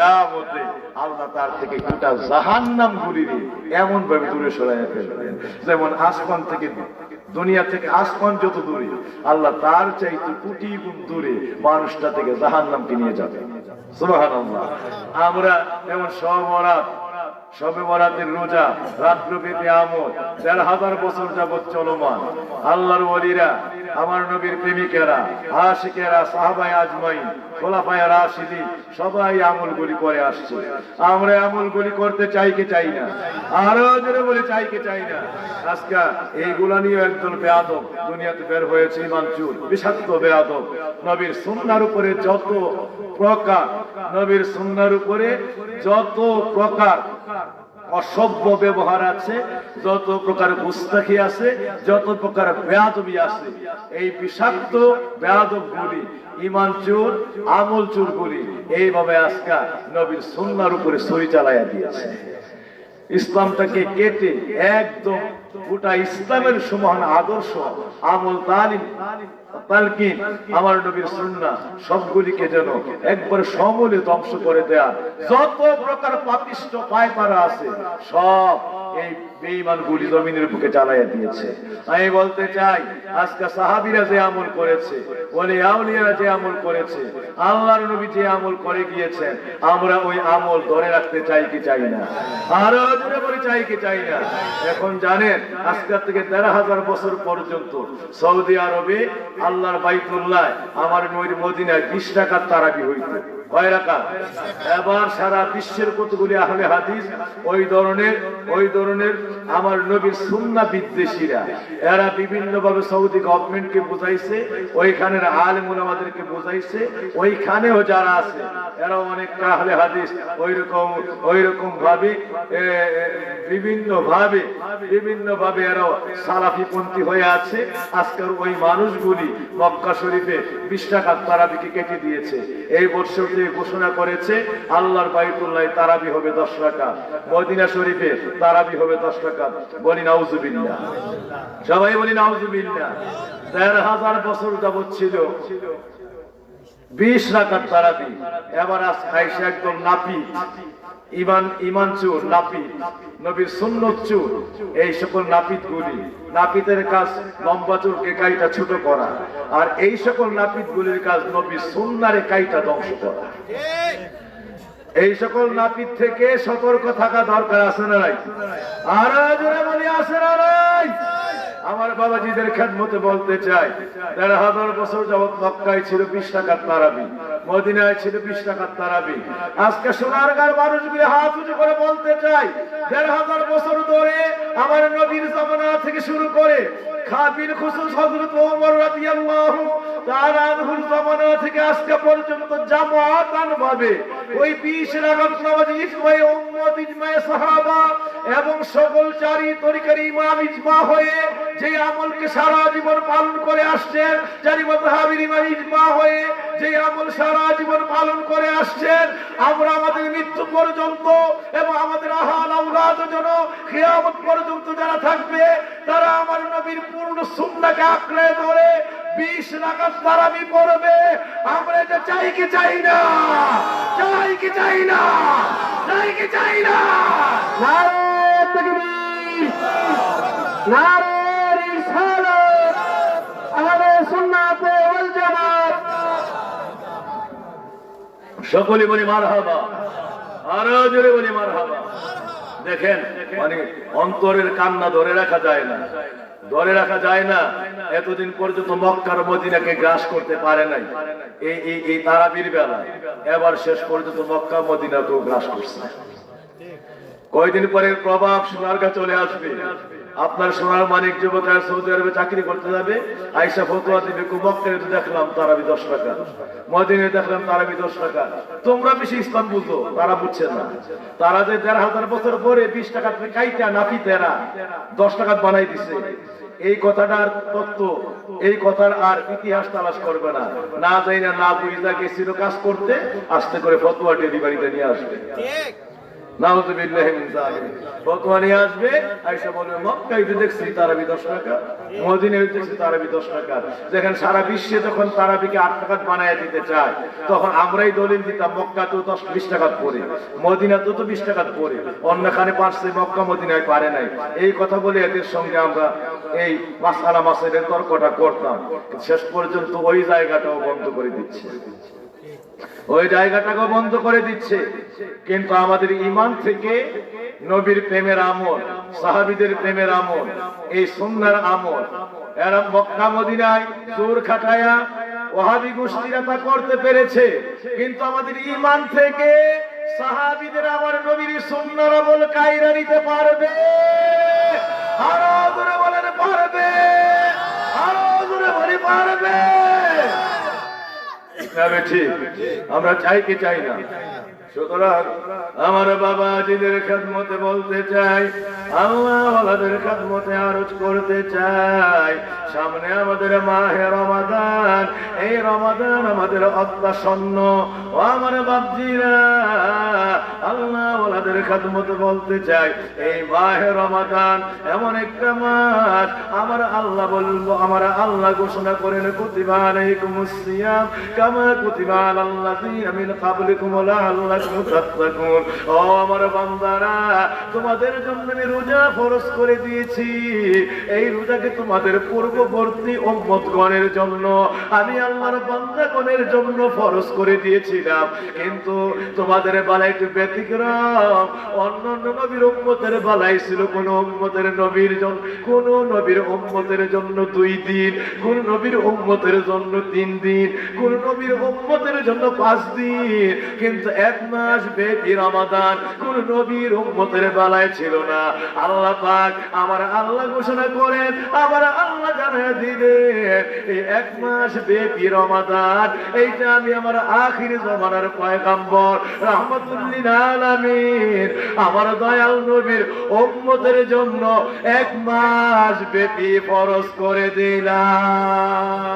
কিয়ামতে আল্লাহ তার থেকে গোটা জাহান্নাম গুলিয়ে এমন ভাবে দূরে সরাইয়া ফেলবেন, যেমন আসমান থেকে দুনিয়া থেকে আসমান যত দূরে, আল্লাহ তার চাইতে কোটি গুণ দূরে মানুষটা থেকে জাহান্নামকে নিয়ে যাবে। সুবহানাল্লাহ। আমরা এমন সবে বরাতের রোজা, রাত্রব্যাপী আমল ১,৫০০ বছর যাবৎ চলমান। আল্লাহর ওলিরা, আমার নবীর প্রেমিকেরা, আশিকেরা, সাহাবায়ে আজমাইন, খোলাফায়ে রাশিদিন সবাই আমলগুলি করে আসছে। আমরা আমলগুলি করতে চাই কি চাই না? আরো জোরে বলে চাই কি চাই না? আজকে এইগুলা নিয়ে একজন বেয়াদব দুনিয়াতে বের হয়েছে, ইমানচুর, বিষাক্ত বেয়াদব। নবীর সুন্নাহর উপরে যত প্রকার, নবীর সুন্নাহর উপরে যত প্রকার অসভ্য ব্যবহার আছে, যত প্রকার গুস্তাখি আছে, যত প্রকার বেয়াদবি আছে, এই বিষাক্ত বেয়াদব গুলি, ইমান চোর, আমল চোর গুলি এইভাবে আজকে নবীর সুন্নাহর উপরে ছুরি চালাইয়া দিয়েছে। ইসলামটাকে কেটে একদম গোটা ইসলামের সমান আদর্শ, আমল, তালিম, তালকিন, আমার নবীর সুন্নাহ সবগুলিকে যেন একবার সমূলে ধ্বংস করে দেয়া যত প্রকার পাপিষ্ঠ পায়তারা আছে সব এই বেঈমান গুলি জমিনের বুকে চালাইয়া দিয়েছে। আমি বলতে চাই, আজকে সাহাবীরা যে আমল করেছে, ওলি আউলিয়ারা যে আমল করেছে, আল্লাহর নবী যে আমল করে গিয়েছেন, আমরা ওই আমল ধরে রাখতে চাই কি চাই না? আরো জোরে বলে চাই কি চাই না? এখন জানেন, আজকে থেকে ১৩,০০০ বছর পর্যন্ত সৌদি আরবে আল্লাহর বাইতুল্লাহ, আমার নবীর মদিনায় ২০ রাকাত তারাবি হইত। কয় রাকাত? এবার সারা বিশ্বের কতগুলি আহলে হাদিস ওই ধরনের আমার নবীর সুন্নাহ বিদ্বেষীরা, এরা বিভিন্ন ভাবে সৌদি গভর্নমেন্টকে বুঝাইছে, ওইখানের আলেম উলামাদেরকে বুঝাইছে, ওইখানেও যারা আছে এরা অনেক আহলে হাদিস ওইরকম ভাবে বিভিন্ন ভাবে এরা সালাফি পন্থী হয়ে আছে। আজকের ওই মানুষগুলি মক্কা শরীফে ২০ রাকাত তারাবিকে কেটে দিয়েছে। এই বছর ঘোষণা করেছে আল্লাহর বাইতুল্লাহ তারাবি হবে ১০ রাকাত, মদিনা শরীফে তারাবি হবে ১০ রাকাত। বলি নাউজুবিল্লাহ, সবাই বলি নাউজুবিল্লাহ। ১৩,০০০ বছর যাবৎ ছিল ২০ রাকাত তারাবি। এবার আইসা একদম নাপিত, ইমান চোর, নাপিত, নবীর সুন্নত চোর, এই সকল নাপিত গুলি, নাপিতের কাজ লম্বা চোরকে কাইটা ছোট করা, আর এই সকল নাপিত গুলির কাজ নবীর সুন্নাহরে কাইটা ধ্বংস করা। এই সকল নাপিত থেকে সতর্ক থাকা দরকার, আছে না নাই? আর জোরে বলি, আছে না নাই? আমার বাবাজিদের খেদমতে বলতে চাই, ১৩,০০০ বছর যাবৎ মক্কায় ছিল ২০ রাকাত তারাবি, মদিনায় ছিল ২০ রাকাত তারাবি। আজকে সোনারগাঁর মানুষগুলি হাত উঁচু করে বলতে চাই, ১৫০০ বছর ধরে আমার নবীর জামানা থেকে শুরু করে খাবির খুসুস হযরত ওমর রাদিয়াল্লাহু তাআলা আনহুর জামানা থেকে আজকে পর্যন্ত জামাতান ভাবে ওই ২০ রাকাত নামাজ ইজমায়ে উম্মত, ইজমায়ে সাহাবা এবং সকল চারি তরিকার ইমাম ইজমা হয়ে যে আমলকে সারা জীবন পালন করে আসছেন, চারি মাযহাবের ইমাম ইজমা হয়ে যে আমল সারা জীবন পালন করে আসছেন, আমরা আমাদের মৃত্যু পর্যন্ত এবং আমাদের আহাল আওলাদ যেন কিয়ামত পর্যন্ত যারা থাকবে তারা আমার নবীর পূর্ণ সুন্নাহকে আঁকড়ে ধরে ২০ রাকাত তারাবি পড়বে। আমরা এটা চাই কি চাই না? চাই কি চাই না? চাই কি চাই না? নারে তাকবীর, নারে রিসালাত, আহলে সুন্নাত ওয়াল জামাত। সকলে বলি মারহাবা, আরো জোরে বলি মারহাবা। দেখেন, মানে অন্তরের কান্না ধরে রাখা যায় না, ধরে রাখা যায় না। এতদিন পর্যন্ত মক্কার মদিনাকে গ্রাস করতে পারে নাই এই তারাবির বেলা, এবার শেষ পর্যন্ত মক্কা মদিনাকেও গ্রাস করছে। কয়দিন পরের প্রভাব সোনারগাঁ চলে আসবে। আপনার সোনার মানিক যুবকেরা সৌদি আরবে চাকরি করতে যাবে, আইসা ফতোয়া দিবে, মক্কায় তো দেখলাম তারাবি ১০ রাকাত, মদিনায় দেখলাম তারাবি ১০ রাকাত। তোমরা বেশি ইসলাম বুঝো, তারা বুঝছে না। তারা যে ১,৫০০ বছর পরে ২০ টাকা কাইটা নাপিতেরা ১০ টাকা বানাই দিছে, এই কথাটার তত্ত্ব, এই কথার আর ইতিহাস তালাশ করবে না, না যাই না বুঝা গেছিল কাজ করতে, আস্তে করে ফতোয়া ডেলিভারিতে নিয়ে আসবে। নাউযুবিল্লাহি মিন যালিক। বর্তমানে আসবে আয়েশা বলবে মক্কায় দেখছি তারাবি 10 টাকা, মদিনায় দেখছি তারাবি 10 টাকা। দেখেন সারা বিশ্বে যখন তারাবিকে 8 টাকা বানায় দিতে চায়, তখন আমরাই দলিল দিতাম মক্কা তো 10-20 টাকা পড়ে, মদিনা তো 20 টাকা পড়ে, অন্যখানে পারছে, মক্কা মদিনায় পারে নাই। এই কথা বলে এদের সঙ্গে আমরা এই মাসআলা মাসাইলের তর্কটা করতাম। শেষ পর্যন্ত ওই জায়গাটাও বন্ধ করে দিচ্ছে, ওই জায়গাটাকে বন্ধ করে দিচ্ছে। কিন্তু আমাদের ঈমান থেকে নবীর প্রেমের আমল, সাহাবীদের প্রেমের আমল, এই সুন্নাহর আমল, এরা মক্কা মদিনায় জোর খাটায়া ওয়াহাবি গোষ্ঠীরা তা করতে পেরেছে। কিন্তু আমাদের ঈমান থেকে সাহাবীদের আমার নবীর সুন্নাহর আমল কায়রা নিতে পারবে? আরো জোরে বলেন পারবে, আরো জোরে বলি পারবে। ঠিক আমরা চাই কি চাই না? সুতরাং আমার বাবাজিদের খেদমতে বলতে চাই, আল্লাহ ওয়ালাদের খেদমতে আরজ করতে চাই, সামনে আমাদের মাহে রমাদান, এই রমাদান আমাদের অত্যাসন্ন। ও আমার বাপজিরা, আল্লাহ ওয়ালাদের খেদমতে বলতে চাই, এই মাহে রমাদান এমন একটা মাস, আমার আল্লাহ বলবো, আমার আল্লাহ ঘোষণা করেন কুতিবা আলাইকুমুস সিয়াম কামা কুতিবা আলাল্লাযীনা মিন ক্বাবলিকুম লাআল্লাকুম তাত্তাকুন। ও আমার বান্দারা, তোমাদের জন্য আমি রোজা ফরজ করে দিয়েছি। এই রোজাকে তোমাদের পূর্ববর্তী উম্মতগণের জন্য, আমি আল্লাহর বান্দাগণের জন্য ফরজ করে দিয়েছিলাম। কিন্তু তোমাদের বেলায় একটু ব্যতিক্রম, অন্যান্য নবীর উম্মতের বেলায় ছিল কোন উম্মতের নবীর জন্য, কোন নবীর উম্মতের জন্য 2 দিন, কোন নবীর উম্মতের জন্য 3 দিন, কোন নবীর উম্মতের জন্য 5 দিন। কিন্তু 1 মাস ব্যাপী রমাদান কোন নবীর উম্মতের বেলায় ছিল না। আল্লাহ পাক আমার আল্লাহ ঘোষণা করেন, আমার আল্লাহ জানিয়ে দিলেন, এই 1 মাস ব্যাপী রমাদান, এইটা আমি আমার আখির জামানার পয়গম্বর রাহমাতুল লিল আলামিন আমার দয়াল নবীর উম্মতের জন্য 1 মাস ব্যাপী ফরজ করে দিলাম।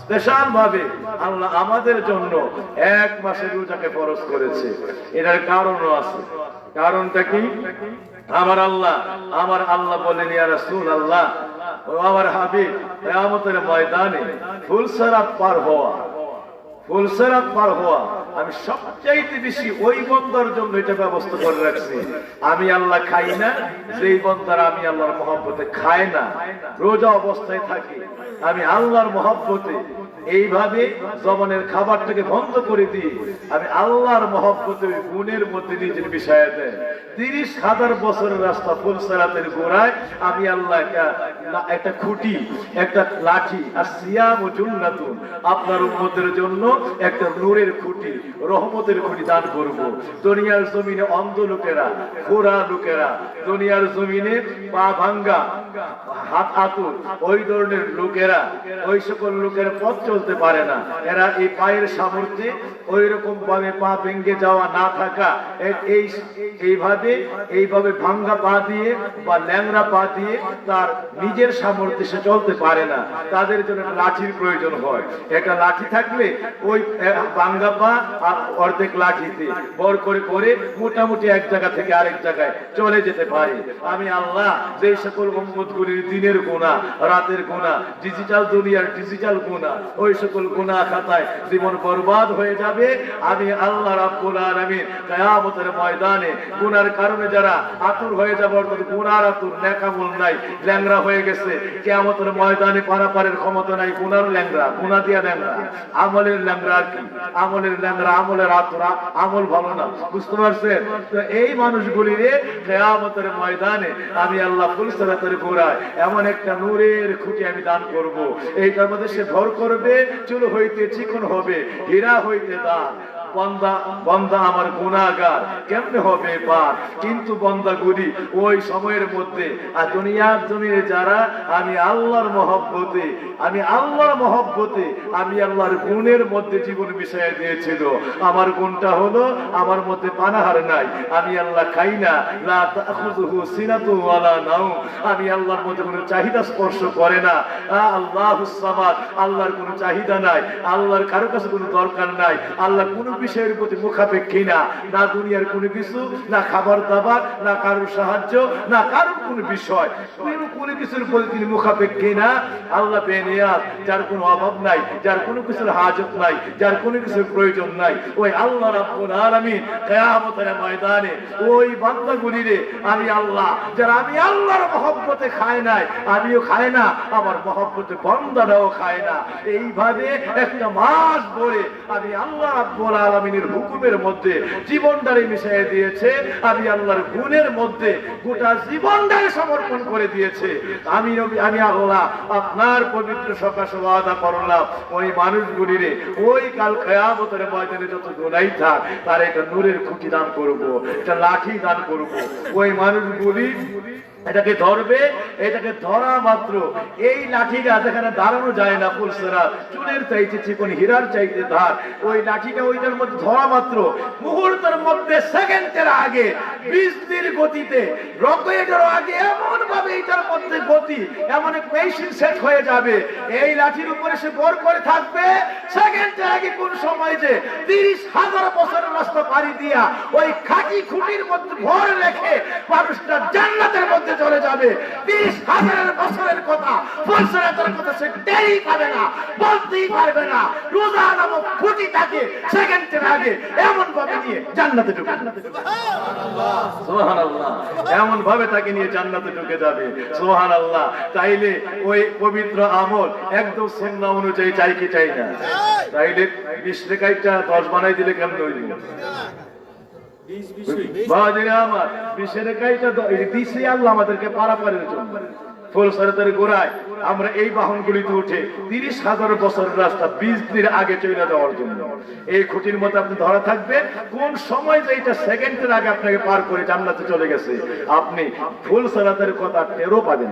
স্পেশাল ভাবে আল্লাহ আমাদের জন্য 1 মাসের রোজাকে ফরজ করেছে। এটার কারণও আছে। কারণটা কি? আমার আল্লাহ বলেন, ইয়া রাসূলুল্লাহ, ও আমার হাবিব, কিয়ামতের ময়দানে ফুলসিরাত পার হওয়া, ফুলসিরাত পার হওয়া আমি সবচাইতে বেশি ওই বন্দার জন্য এটা ব্যবস্থা করে রাখছি। আমি আল্লাহ খাই না, যেই বন্দারা আমি আল্লাহর মহব্বতে খায় না, রোজা অবস্থায় থাকে, আমি আল্লাহর মহব্বতে এইভাবে জবানের খাবারটাকে বন্ধ করে দিই, আমি আল্লাহর মহব্বতে গুণের মধ্যে নিজের বিষয়ে দেয়। 30,000 বছরের রাস্তা ফুলসিরাতের গোড়ায় আমি আল্লাহ একটা খুঁটি, একটা লাঠি, আর সিয়াম ও জুন্নাতুন, আপনার উম্মতের জন্য একটা নূরের খুঁটি, রহমতের খুঁটি দান করব। দুনিয়ার জমিনে অন্ধ লোকেরা, খোরা লোকেরা, দুনিয়ার জমিনে পা ভাঙ্গা, হাত আতুর, ওই ধরনের লোকেরা, ওই সকল লোকেরা পথ চলতে পারে না। এরা এই পায়ের সামর্থ্যে ওই রকম ভাবে পা ভেঙে যাওয়া না থাকা, এইভাবে ভাঙ্গা পা দিয়ে বা ল্যাংড়া পা দিয়ে তার নিজের সামর্থ্যে সে চলতে পারে না। তাদের জন্য লাঠির প্রয়োজন হয়। একটা লাঠি থাকলে ওই ভাঙ্গা পা আর অর্ধেক লাঠিতে বর করে করে মোটামুটি এক জায়গা থেকে আরেক জায়গায় চলে যেতে পারে। আমি আল্লাহ যে সকল উম্মতগুলির দিনের গুনাহ, রাতের গুনাহ, ডিজিটাল দুনিয়ার ডিজিটাল গুনাহ, ওই সকল গুনাহ খাতায় জীবন বরবাদ হয়ে যাবে, আমি আল্লাহ রাব্বুল আলামিন কিয়ামতের ময়দানে গুনার কারণে যারা আতুর হয়ে যাবে, অর্থাৎ গুনার আতুর, নেকামল নাই, ল্যাংড়া হয়ে গেছে, কিয়ামতের ময়দানে পারাপারের ক্ষমতা নাই, গুনার ল্যাংড়া, গুনাহ দিয়া ল্যাংড়া, আমলের ল্যাংড়া আর কি, আমলের ল্যাংড়া, আমলের আতুর, আমল ভালো না, বুঝতে পারছেন? তো এই মানুষগুলির কিয়ামতের ময়দানে আমি আল্লাহ ফুলসিরাতের গোড়ায় এমন একটা নূরের খুঁটি আমি দান করব। এইটার মধ্যে সে ভর করবে, চুল হইতে চিকন হবে, হীরা হইতে দান। বন্দা আমার গুনাহগার, কেমনে হবে পার? কিন্তু বন্দাগুলি ওই সময়ের মধ্যে আর দুনিয়ার জমিনে যারা আমি আল্লাহর মহব্বতে, আমি আল্লাহর গুণের মধ্যে জীবন মিশিয়ে দিয়েছিল। আমার গুণটা হলো আমার মধ্যে পানাহার নাই, আমি আল্লাহ খাই না, লা তাখুযুহু সিনাতু ওয়ালা নাওম, আমি আল্লাহর মধ্যে কোনো চাহিদা স্পর্শ করে না। আল্লাহুস সামাদ, আল্লাহর কোনো চাহিদা নাই, আল্লাহর কারো কাছে কোনো দরকার নাই, আল্লাহ কোনো বিষয়ের প্রতি মুখাপেক্ষী না, না দুনিয়ার কোনো কিছু, না খাবার দাবার, না কারোর সাহায্য, না কারোর কোনো বিষয়, কোনো কিছুর প্রতি তিনি মুখাপেক্ষী না। আল্লাহ বেনিয়াত, যার কোনো অভাব নাই, যার কোনো কিছুর হাজত নাই, যার কোনো কিছুর প্রয়োজন নাই, ওই আল্লাহ রাব্বুল আলামিন কিয়ামতের ময়দানে ওই বান্দাগুলিরে আমি আল্লাহ, যারা আমি আল্লাহর মহব্বতে খায় নাই, আমিও খায় না, আমার মহব্বতে বান্দারাও খায় না, এইভাবে একটা মাস ধরে আমি আল্লাহ রাব্বুল আলামিনের হুকুমের মধ্যে জীবনটারে মিশিয়ে দিয়েছে, আমি আল্লাহর গুণের মধ্যে গোটা জীবনটারে সমর্পণ করে দিয়েছে। আমি আল্লাহ আপনার পবিত্র সকাশে ওয়াদা করলাম, ওই মানুষগুলিরে ওই কাল কিয়ামতের ময়দানে যত গুনাই থাক তার একটা নূরের খুঁটি দান করব, একটা লাঠি দান করব। ওই মানুষগুলি এটাকে ধরবে, এটাকে ধরা মাত্র এই লাঠিটা যেখানে দাঁড়ানো যায় না, ফুলসেরা চুলের চাইতে চিকন, হীরার চাইতে ধার, ওই লাঠিটা ওইটার মধ্যে ধরা মাত্র মুহূর্তের মধ্যে, সেকেন্ডের আগে বিজলির গতিতে, রকেটের আগে এমন ভাবে এটার মধ্যে গতি, এমন এক মেশিন সেট হয়ে যাবে, এই লাঠির উপরে সে ভর করে থাকবে। সেকেন্ডের আগে কোন সময় যে 30,000 বছরের রাস্তা পাড়ি দিয়া ওই খাঁটি খুঁটির মধ্যে ভর রেখে মানুষটা জান্নাতের মধ্যে চলে যাবে। 30,000 বছরের কথা, বছরের কথা সে টেরই পাবে না, বলতেই পারবে না। রোজা নামক খুঁটি তাকে সেকেন্ডের আগে এমন ভাবে নিয়ে জান্নাতে ঢুকে, সুবহানাল্লাহ, এমন ভাবে তাকে নিয়ে জান্নাতে ঢুকে যাবে, সুবহানাল্লাহ। তাইলে ওই পবিত্র আমল একদম সুন্নাহ অনুযায়ী চাই কি চাই না? তাইলে 20 রেখাইটা 10 বানাই দিলে কেমন হইল? বাজারে আমার 20 রেখাইটা দিছি আল্লাহ আমাদেরকে পারাপারের জন্য। ফুলসরাতের গোড়ায় আমরা এই বাহনগুলিতে উঠে 30,000 বছরের রাস্তা 20 দিন আগে চলে যাওয়ার জন্য এই খুঁটির মধ্যে আপনি ধরা থাকবেন। কোন সময় যে এটা সেকেন্ডের আগে আপনাকে পার করে জান্নাতে চলে গেছে, আপনি ফুলসরাতের কথা টেরও পাবেন।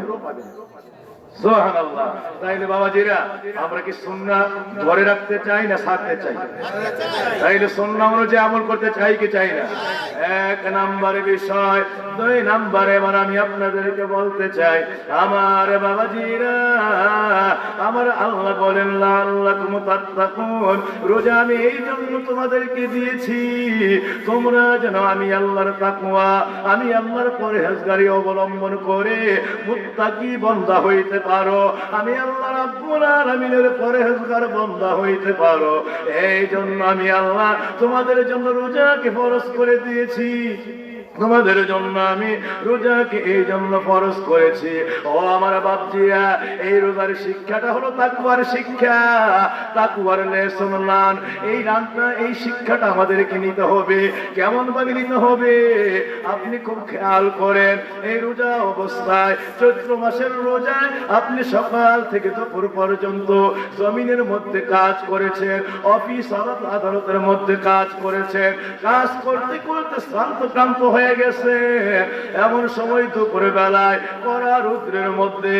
সুবহানাল্লাহ। তাইলে বাবাজিরা আমরা কি সুন্নাহ ধরে রাখতে চাই না ছাড়তে চাই? তাইলে সুন্নাহ অনুযায়ী আমল করতে চাই কি চাই না? এক নম্বরে বিষয়। 2 নম্বরে আমি আপনাদেরকে বলতে চাই, আমার বাবাজিরা, আমার আল্লাহ বলেন লাআল্লাকুম তাত্তাকুন, রোজা আমি এই জন্য তোমাদেরকে দিয়েছি তোমরা যেন আমি আল্লাহর তাকওয়া, আমি আল্লাহর পরহেজগারি অবলম্বন করে মুত্তাকি বান্দা হইতে পারো, আমি আল্লাহ রাব্বুল আলামিনের পরহেজগার বান্দা হইতে পারো। এই জন্য আমি আল্লাহ তোমাদের জন্য রোজাকে ফরজ করে দিয়েছি, তোমাদের জন্য আমি রোজাকে এই জন্য ফরজ করেছি। ও আমার বাপজিরা, এই রোজার শিক্ষাটা হলো তাকওয়ার শিক্ষা, তাকওয়ার লেসন লান। এই রানটা, এই শিক্ষাটা আমাদেরকে নিতে হবে। কেমন ভাবে নিতে হবে আপনি খুব খেয়াল করেন। এই রোজা অবস্থায়, চৈত্র মাসের রোজায় আপনি সকাল থেকে দুপুর পর্যন্ত জমিনের মধ্যে কাজ করেছেন, অফিস আদালতের মধ্যে কাজ করেছেন, কাজ করতে করতে ক্লান্ত হয়ে গেছে। এমন সময় দুপুরে বেলায় কড়া রৌদ্রের মধ্যে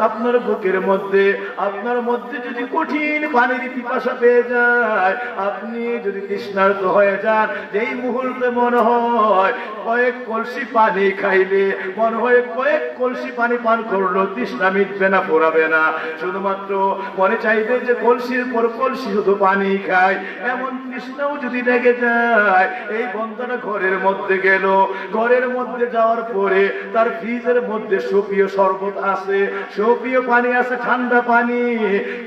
আপনার বুকের মধ্যে, আপনার মধ্যে যদি কঠিন পানির পিপাসা পেয়ে যায়, আপনি যদি তৃষ্ণার্ত হয়ে যান, এই মুহূর্তে মনে হয় কয়েক কলসি পানি খাইলে, মনে হয় কয়েক কলসি পানি পান করলো, তৃষ্ণা মিটবে না, পোড়াবে না, শুধুমাত্র মনে চাইবে যে কলসির পর কলসি শুধু পানি খায়। এমন তৃষ্ণাও যদি লেগে যায়, এই বন্ধাটা ঘরের মধ্যে গেল, ঘরের মধ্যে যাওয়ার পরে তার ফ্রিজের মধ্যে সুপীয় শরবত আছে, সুপীয় পানি আছে, ঠান্ডা পানি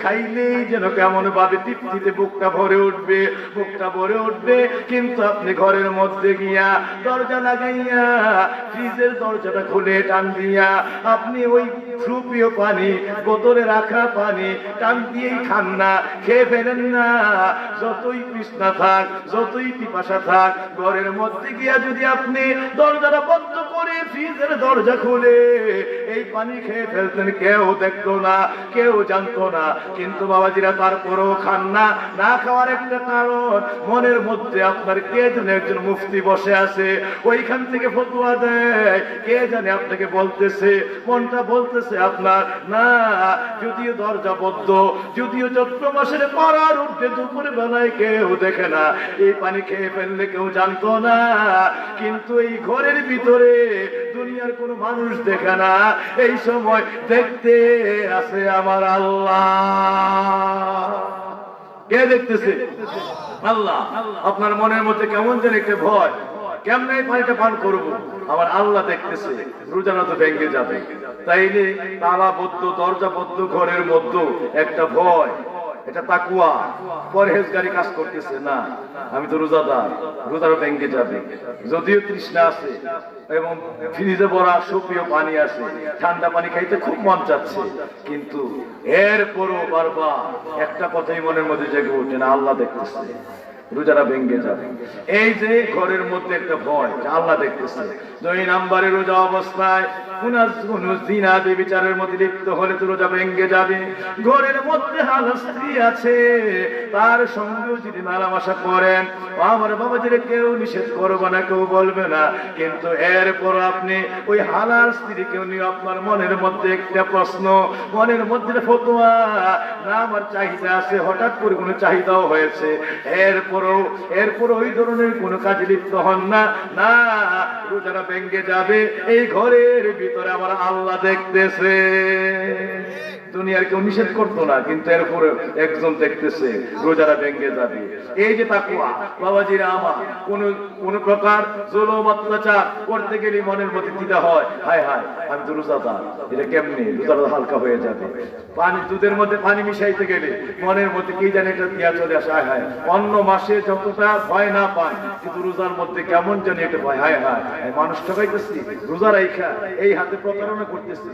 খাইলেই যেন কেমন ভাবে তৃপ্তিতে বুকটা ভরে উঠবে, বুকটা ভরে উঠবে। কিন্তু আপনি ঘরের মধ্যে গিয়া দরজা লাগাইয়া ফ্রিজের দরজাটা খুলে টান দিয়া আপনি ওই সুপীয় পানি, বোতলে রাখা পানি টান দিয়েই খান না, খেয়ে ফেলেন না। যতই তৃষ্ণা থাক, যতই পিপাসা থাক, ঘরের মধ্যে গিয়া যদি আপনি দরজাটা বন্ধ করে ফ্রিজের দরজা খুলে এই পানি খেয়ে ফেলতেন, কেউ দেখতো না, কেউ জানতো না। কিন্তু বাবাজিরা তারপরেও খান না। না খাওয়ার একটা কারণ, মনের মধ্যে আপনার কে যেন একজন মুফতি বসে আছে, ওইখান থেকে ফতোয়া দেয়, কে জানে আপনাকে বলতেছে, মনটা বলতেছে আপনার না, যদিও দরজা বদ্ধ, যদিও চৈত্র মাসের কড়া রৌদ্রে দুপুরে বেলায় কেউ দেখে না, এই পানি খেয়ে ফেললে কেউ জানতো না। কিন্তু এই ঘরের ভিতরে দুনিয়ার কোন মানুষ দেখে না, এই সময় দেখতে আছে আমার আল্লাহ। কে দেখতেছে? আল্লাহ আপনার মনের মধ্যে কেমন যেন একটা ভয়, কেমন এই পানিটা পান করবো, আমার আল্লাহ দেখতেছে, রোজাটা তো ভেঙে যাবে। তাইলে তালাবদ্ধ দরজাবদ্ধ ঘরের মধ্যে একটা ভয়, এটা তাকুয়া, পরহেজগারি কাজ করতেছে না, আমি তো রোজাদার, রোজাটা ভেঙে যাবে। যদিও তৃষ্ণা আছে এবং ফ্রিজে ভরা সুপ্রিয় পানি আছে, ঠান্ডা পানি খাইতে খুব মন চাচ্ছে, কিন্তু এরপরও বারবার একটা কথাই মনের মধ্যে জেগে ওঠে না, আল্লাহ দেখতেছে, রোজাটা ভেঙে যাবে। এই যে ঘরের মধ্যে একটা ভয়, আল্লাহ দেখতেছে। 2 নম্বরে রোজা অবস্থায় বিচারের মধ্যে লিপ্ত হলে তো রোজা ভেঙে যাবে। ঘরের মধ্যে হালাল স্ত্রী আছে, তার সঙ্গে যদি মেলামেশা করেন, আমার বাবাজিরে কেউ নিষেধ করবে না, কেউ বলবে না, কিন্তু এরপর আপনি ওই হালাল স্ত্রীকে নিয়ে আপনার মনের মধ্যে একটা প্রশ্ন, মনের মধ্যে ফতোয়া না, আমার চাহিদা আছে, হঠাৎ করে কোনো চাহিদাও হয়েছে, এরপর ওই ধরনের কোনো কাজে লিপ্ত হন না, না, রোজাটা ভেঙে যাবে। এই ঘরের ভিতরে আমার আল্লাহ দেখতেছে। দুনিয়ার কেউ নিষেধ করতো না, কিন্তু এরপরে একজন দেখতেছে, রোজাটা ভেঙে যাবে। এই যে তাকওয়া, বাবাজিরা আমার, কোন প্রকার জুলুম অত্যাচার করতে গেলে মনের মধ্যে দ্বিধা হয়, হায় হায় আমি তো রোজাদার, এটা কেমনে রোজাটা হালকা হয়ে যাবে। পানি, দুধের মধ্যে পানি মিশাইতে গেলে মনের মধ্যে কি জানে একটা দিয়া চলে আসে, হায় হায় অন্য মাসে যতটা ভয় না পান, কিন্তু রোজার মধ্যে কেমন জানি একটা ভয়, হায় হায় মানুষ ঠকাইতেছি, রোজা রাইখা এই হাতে প্রতারণা করতেছি,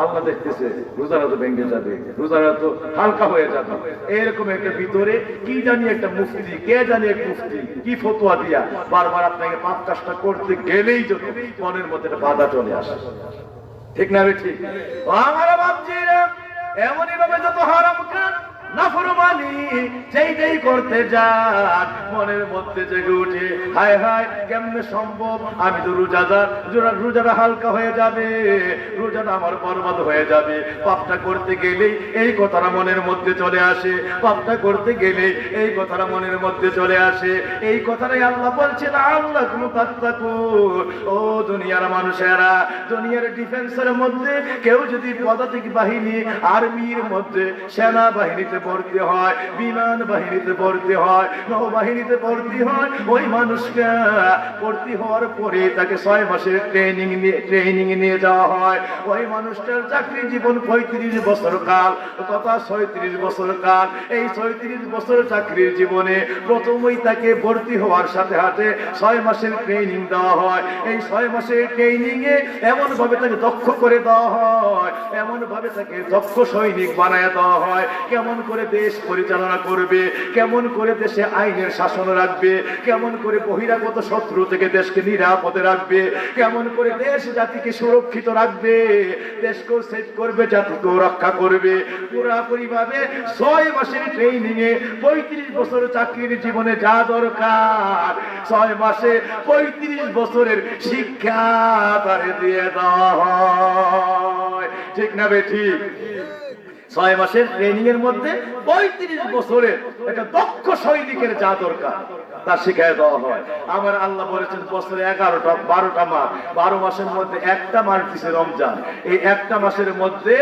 আল্লাহ দেখতেছে, রোজারা তো ভেঙে যাবে, রোজারা তো হালকা হয়ে যাবে। এরকম একটা ভিতরে কি জানি একটা মুফতি, কে জানি এক মুফতি কি ফতোয়া দিয়া বারবার আপনাকে পাপ কাজটা করতে গেলেই যত মনের মধ্যে একটা বাধা চলে আসে, ঠিক না? ঠিক। আমার বাপজিরা এমনই ভাবে যত হারাম কাজ নাফরমানি যেই করতে যান, মনের মধ্যে জেগে উঠে, হায় হায় কেমনে সম্ভব, আমি তো রোজাদার, রোজাটা হালকা হয়ে যাবে, রোজাটা আমার বরবাদ হয়ে যাবে। পাপটা করতে গেলেই এই কথাটা মনের মধ্যে চলে আসে, পাপটা করতে গেলেই এই কথাটা মনের মধ্যে চলে আসে। এই কথাটাই আল্লাহ বলছেন, আল্লাহ কোনো তাত্তাকুন, ও দুনিয়ার মানুষেরা, দুনিয়ার ডিফেন্সের মধ্যে কেউ যদি পদাতিক বাহিনী, আর্মির মধ্যে, সেনাবাহিনীতে ভর্তি হয়, বিমান বাহিনীতে ভর্তি হয়, নৌবাহিনীতে ভর্তি হয়, ওই মানুষটা ভর্তি হওয়ার পরে তাকে 6 মাসের ট্রেনিং নিয়ে যাওয়া হয়। ওই মানুষটার চাকরি জীবন 35 বছর কাল তথা 36 বছর কাল। এই 36 বছর চাকরির জীবনে প্রথমেই তাকে ভর্তি হওয়ার সাথে সাথে 6 মাসের ট্রেনিং দেওয়া হয়। এই 6 মাসের ট্রেনিং এ এমন ভাবে তাকে দক্ষ করে দেওয়া হয়, এমন ভাবে তাকে দক্ষ সৈনিক বানায় দেওয়া হয়, কেমন করে দেশ পরিচালনা করবে, কেমন করে দেশে আইনের শাসন রাখবে, কেমন করে বহিরাগত শত্রু থেকে দেশকে নিরাপদে রাখবে, কেমন করে দেশ জাতিকে সুরক্ষিত রাখবে, দেশকেও সেভ করবে, জাতিকেও রক্ষা করবে। পুরাপুরি ভাবে 6 মাসের ট্রেনিং এ 35 বছর চাকরির জীবনে যা দরকার, 6 মাসে 35 বছরের শিক্ষা তারে দিয়ে দেওয়া হয়, ঠিক না বে ঠিক? 6 মাসের ট্রেনিং এর মধ্যে 35 বছরের একটা দক্ষ সৈনিকের যা দরকার তা শিখায় দেওয়া হয়। আমার আল্লাহ বলেছেন বছরে 11টা 12টা মাস, 12 মাসের মধ্যে একটা মাস দিছে রমজান। এই একটা মাসের মধ্যে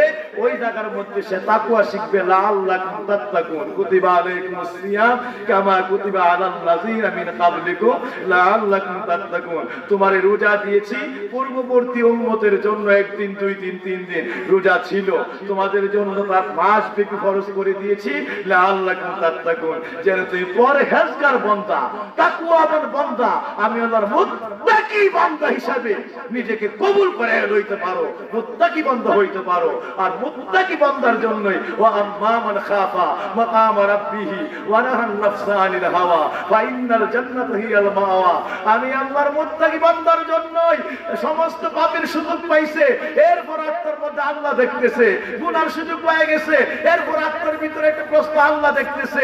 ওই জায়গার মধ্যে সে তাকওয়া শিখবে, লাআল্লাকুম তাত্তাকুন, কুতিবা আলাইকুমুস সিয়াম কামা কুতিবা আলাল লাযিনা মিন ক্বাবলিকুম লাআল্লাকুম তাত্তাকুন। তোমারে রোজা দিয়েছি পূর্ববর্তী উম্মতের জন্য, 1 দিন 2 দিন 3 দিন রোজা ছিল, তোমাদের জন্য তার মাস ব্যাপী ফরজ করে দিয়েছি, লাআল্লাকুম তাত্তাকুন, যেন তুমি পরহেজগার বান্দা, তাকওয়াবান বান্দা, আমি আল্লাহর মুত্তাকি বান্দা হিসাবে নিজেকে কবুল করে লইতে পারো, মুত্তাকি বান্দা হইতে পারো। আর মুত্তাকি বান্দার জন্যই ওয়া আম্মা মান খাফা মাকাম রাব্বিহি ওয়া নাহান নাফসা আনিল হাওয়া ফা ইন্নাল জান্নাতা হিয়াল মাওয়া। আমি আল্লাহর মুত্তাকি বান্দার জন্যই সমস্ত পাপের সুযোগ পাইছে, এরপর আপনার মধ্যে আল্লাহ দেখতেছে, গুনার সুযোগ পায় গেছে, এরপর আপনার ভিতরে একটা প্রশ্ন আল্লাহ দেখতেছে,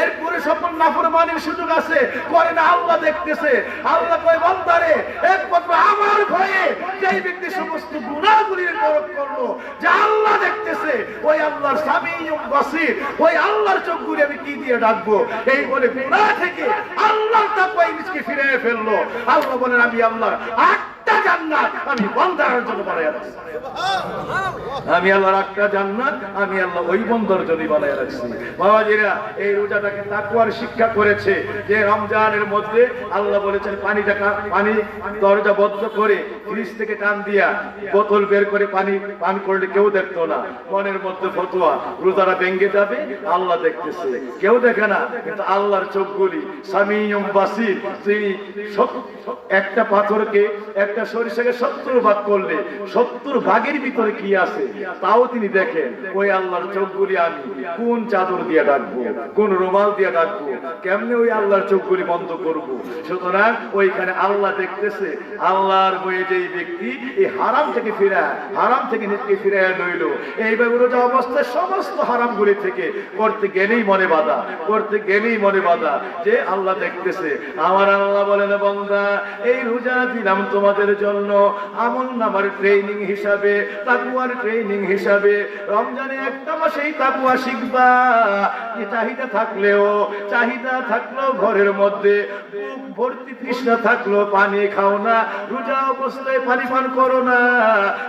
এরপরে সকল নাফরমানির সুযোগ আছে, করে না আল্লাহ দেখতেছে। আল্লাহ কয় বান্দারে, একমাত্র আমার ভয়ে যেই ব্যক্তি সমস্ত গুনাহগুলি করলো, যে আল্লাহ দেখতেছে, ওই আল্লাহর সামিউম বাসীর, ওই আল্লাহর চোখগুলি আমি কি দিয়ে ডাকবো? এই বলে গুনাহ থেকে আল্লাহর তাকওয়ায় নিজেকে ফিরিয়ে ফেললো। আল্লাহ বলেন, আমি আল্লাহ 8টা জান্নাত আমি বান্দার জন্য বানায় রাখছি। আমি আল্লাহর একটা জান্নাত আমি আল্লাহ ওই বান্দার জন্য বানায় রাখছি। বাবাজিরা, এই রোজাটাকে তাকওয়ার শিক্ষা করেছে যে রমজানের মধ্যে আল্লাহ বলেছেন পানি দরজা বন্ধ করে ফ্রিজ থেকে টান দিয়া বোতল বের করে পানি পান করলে কেউ দেখতো না। মনের মধ্যে ফতোয়া, রোজারা ভেঙে যাবে, আল্লাহ দেখতেছে, কেউ দেখে না, কিন্তু আল্লাহর চোখগুলি সামিউম বাসির। তিনি একটা পাথরকে, একটা সরিষাকে 70 ভাগ করলে 70 ভাগের ভিতরে কি আছে তাও তিনি দেখেন। ওই আল্লাহর চোখগুলি আমি কোন চাদর দিয়ে ডাকবো, কোন রুমাল দিয়ে ডাকবো, কেমনে ওই আল্লাহর চোখগুলি বন্ধ করব? সুতরাং ওইখানে আল্লাহ দেখতেছে। আল্লাহর বয়ে যেই ব্যক্তি এই হারাম থেকে নিজেকে ফিরাইয়া লইল, এইভাবে রোজা অবস্থায় সমস্ত হারামগুলি থেকে করতে গেলেই মনে বাধা যে আল্লাহ দেখতেছে। আমার আল্লাহ বলেন, বান্দা এই রোজা দিলাম তোমাদের জন্য আমল নামার ট্রেনিং হিসাবে, তাকওয়ার ট্রেনিং হিসাবে। রমজানে একটা মাসেই তাকওয়া শিখবা। চাহিদা থাকলেও ঘরের মধ্যে বুক ভর্তি তৃষ্ণা থাকলো পানি খাও না, রোজা অবস্থায় পানি পান করো না,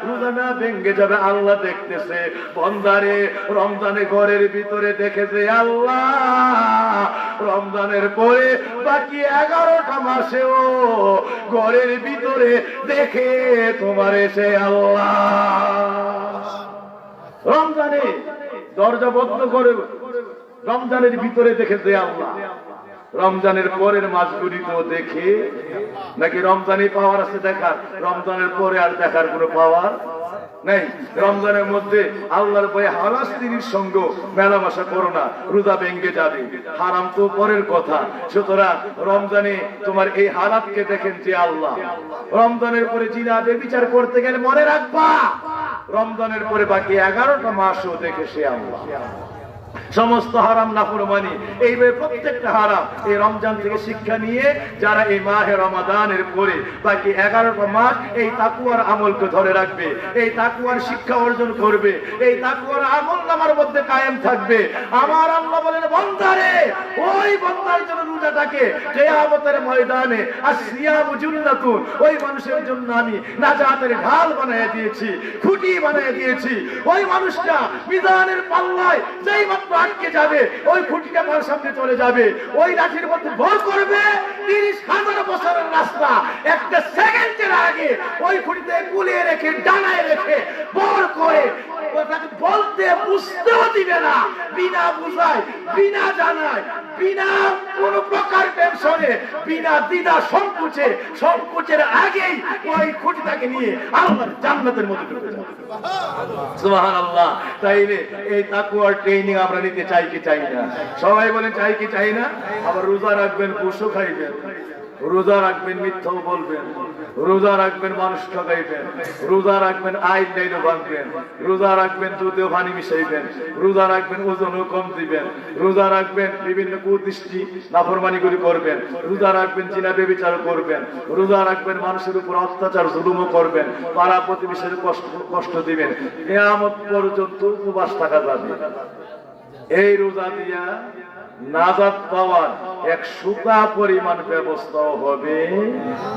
রোজা না ভেঙে যাবে। আল্লাহ দেখতেছে। বান্দারে রমজানে ঘরের ভিতরে দেখেছে আল্লাহ, রমজানের পরে বাকি 11টা মাসেও ঘরের ভিতরে দেখে তোমার এসে আল্লাহ। রমজানে দরজা বন্ধ করে রমজানের ভিতরে দেখেছে আল্লাহ, রমজানের পরের মাসগুলি তো দেখে নাকি রমজানে পাওয়ার আছে দেখার, রমজানের পরে আর দেখার কোনো পাওয়ার নেই। রমজানের মধ্যে আল্লাহর ভয়ে হারাম স্ত্রীর সঙ্গ মেলামেশা করো না, রোজা ভেঙে যাবে। হারাম তো পরের কথা। সুতরাং রমজানে তোমার এই হালাতকে দেখেন যে আল্লাহ। রমজানের পরে জিনা বিচার করতে গেলে মনে রাখবা, রমজানের পরে বাকি 11টা মাসও দেখে সে আল্লাহ। সমস্ত হারাম নাফরমানি, এইভাবে প্রত্যেকটা হারাম এই রমজান থেকে শিক্ষা নিয়ে যারা এই মাহে রমাদানের পরে বাকি 11টা মাস এই তাকওয়ার আমলকে ধরে রাখবে, এই তাকওয়ার শিক্ষা অর্জন করবে, এই তাকওয়ার আমল নামার মধ্যে কায়েম থাকবে। আমার আল্লাহ বলেন, বান্দারে ওই বান্দার জন্য রোজাটাকে কিয়ামতের ময়দানে আসিয়ামু জুন্নাতুন, ওই মানুষের জন্য আমি নাজাতের ঢাল বানিয়ে দিয়েছি, খুঁটি বানিয়ে দিয়েছি। ওই মানুষটা মিজানের পাল্লায় যেই মাত্র আটকে যাবে, ওই খুঁটিটা তার সামনে চলে যাবে, ওই লাঠির মধ্যে ভর করবে। 30,000 বছরের রাস্তা একটা সেকেন্ডের আগে ওই খুঁটিতে গুলিয়ে রেখে ডানায় রেখে ভর করে তাকে বলতে বুঝতেও দিবে না, বিনা বুঝায়, বিনা জানায়, বিনা কোন প্রকার টেনশনে, বিনা দ্বিধা সংকোচের আগেই ওই খুঁটিটাকে নিয়ে আল্লাহর জান্নাতের মধ্যে ঢুকে যাবে। সুবহানাল্লাহ। তাইলে এই তাকওয়ার ট্রেনিং আমরা নিতে চাই কি চাই না? সবাই বলেন চাই কি চাই না? আবার রোজা রাখবেন, ঘুষও খাইবেন, রোজা রাখবেন মিথ্যাও বলবেন, রোজা রাখবেন মানুষ ঠকাইবেন, রোজা রাখবেন আইন লাইনও ভাঙবেন, রোজা রাখবেন দুধেও পানি মিশাইবেন, রোজা রাখবেন ওজনও কম দিবেন, রোজা রাখবেন বিভিন্ন কুদৃষ্টি নাফরমানিগুলি করবেন, রোজা রাখবেন জিনা ব্যভিচার করবেন, রোজা রাখবেন মানুষের উপর অত্যাচার জুলুমও করবেন, পাড়া প্রতিবেশীর কষ্ট দিবেন। কিয়ামত পর্যন্ত উপবাস থাকা যাবে। এই রোজা দিয়া নাজাত পাওয়ার 100টা পরিমাণ ব্যবস্থাও হবে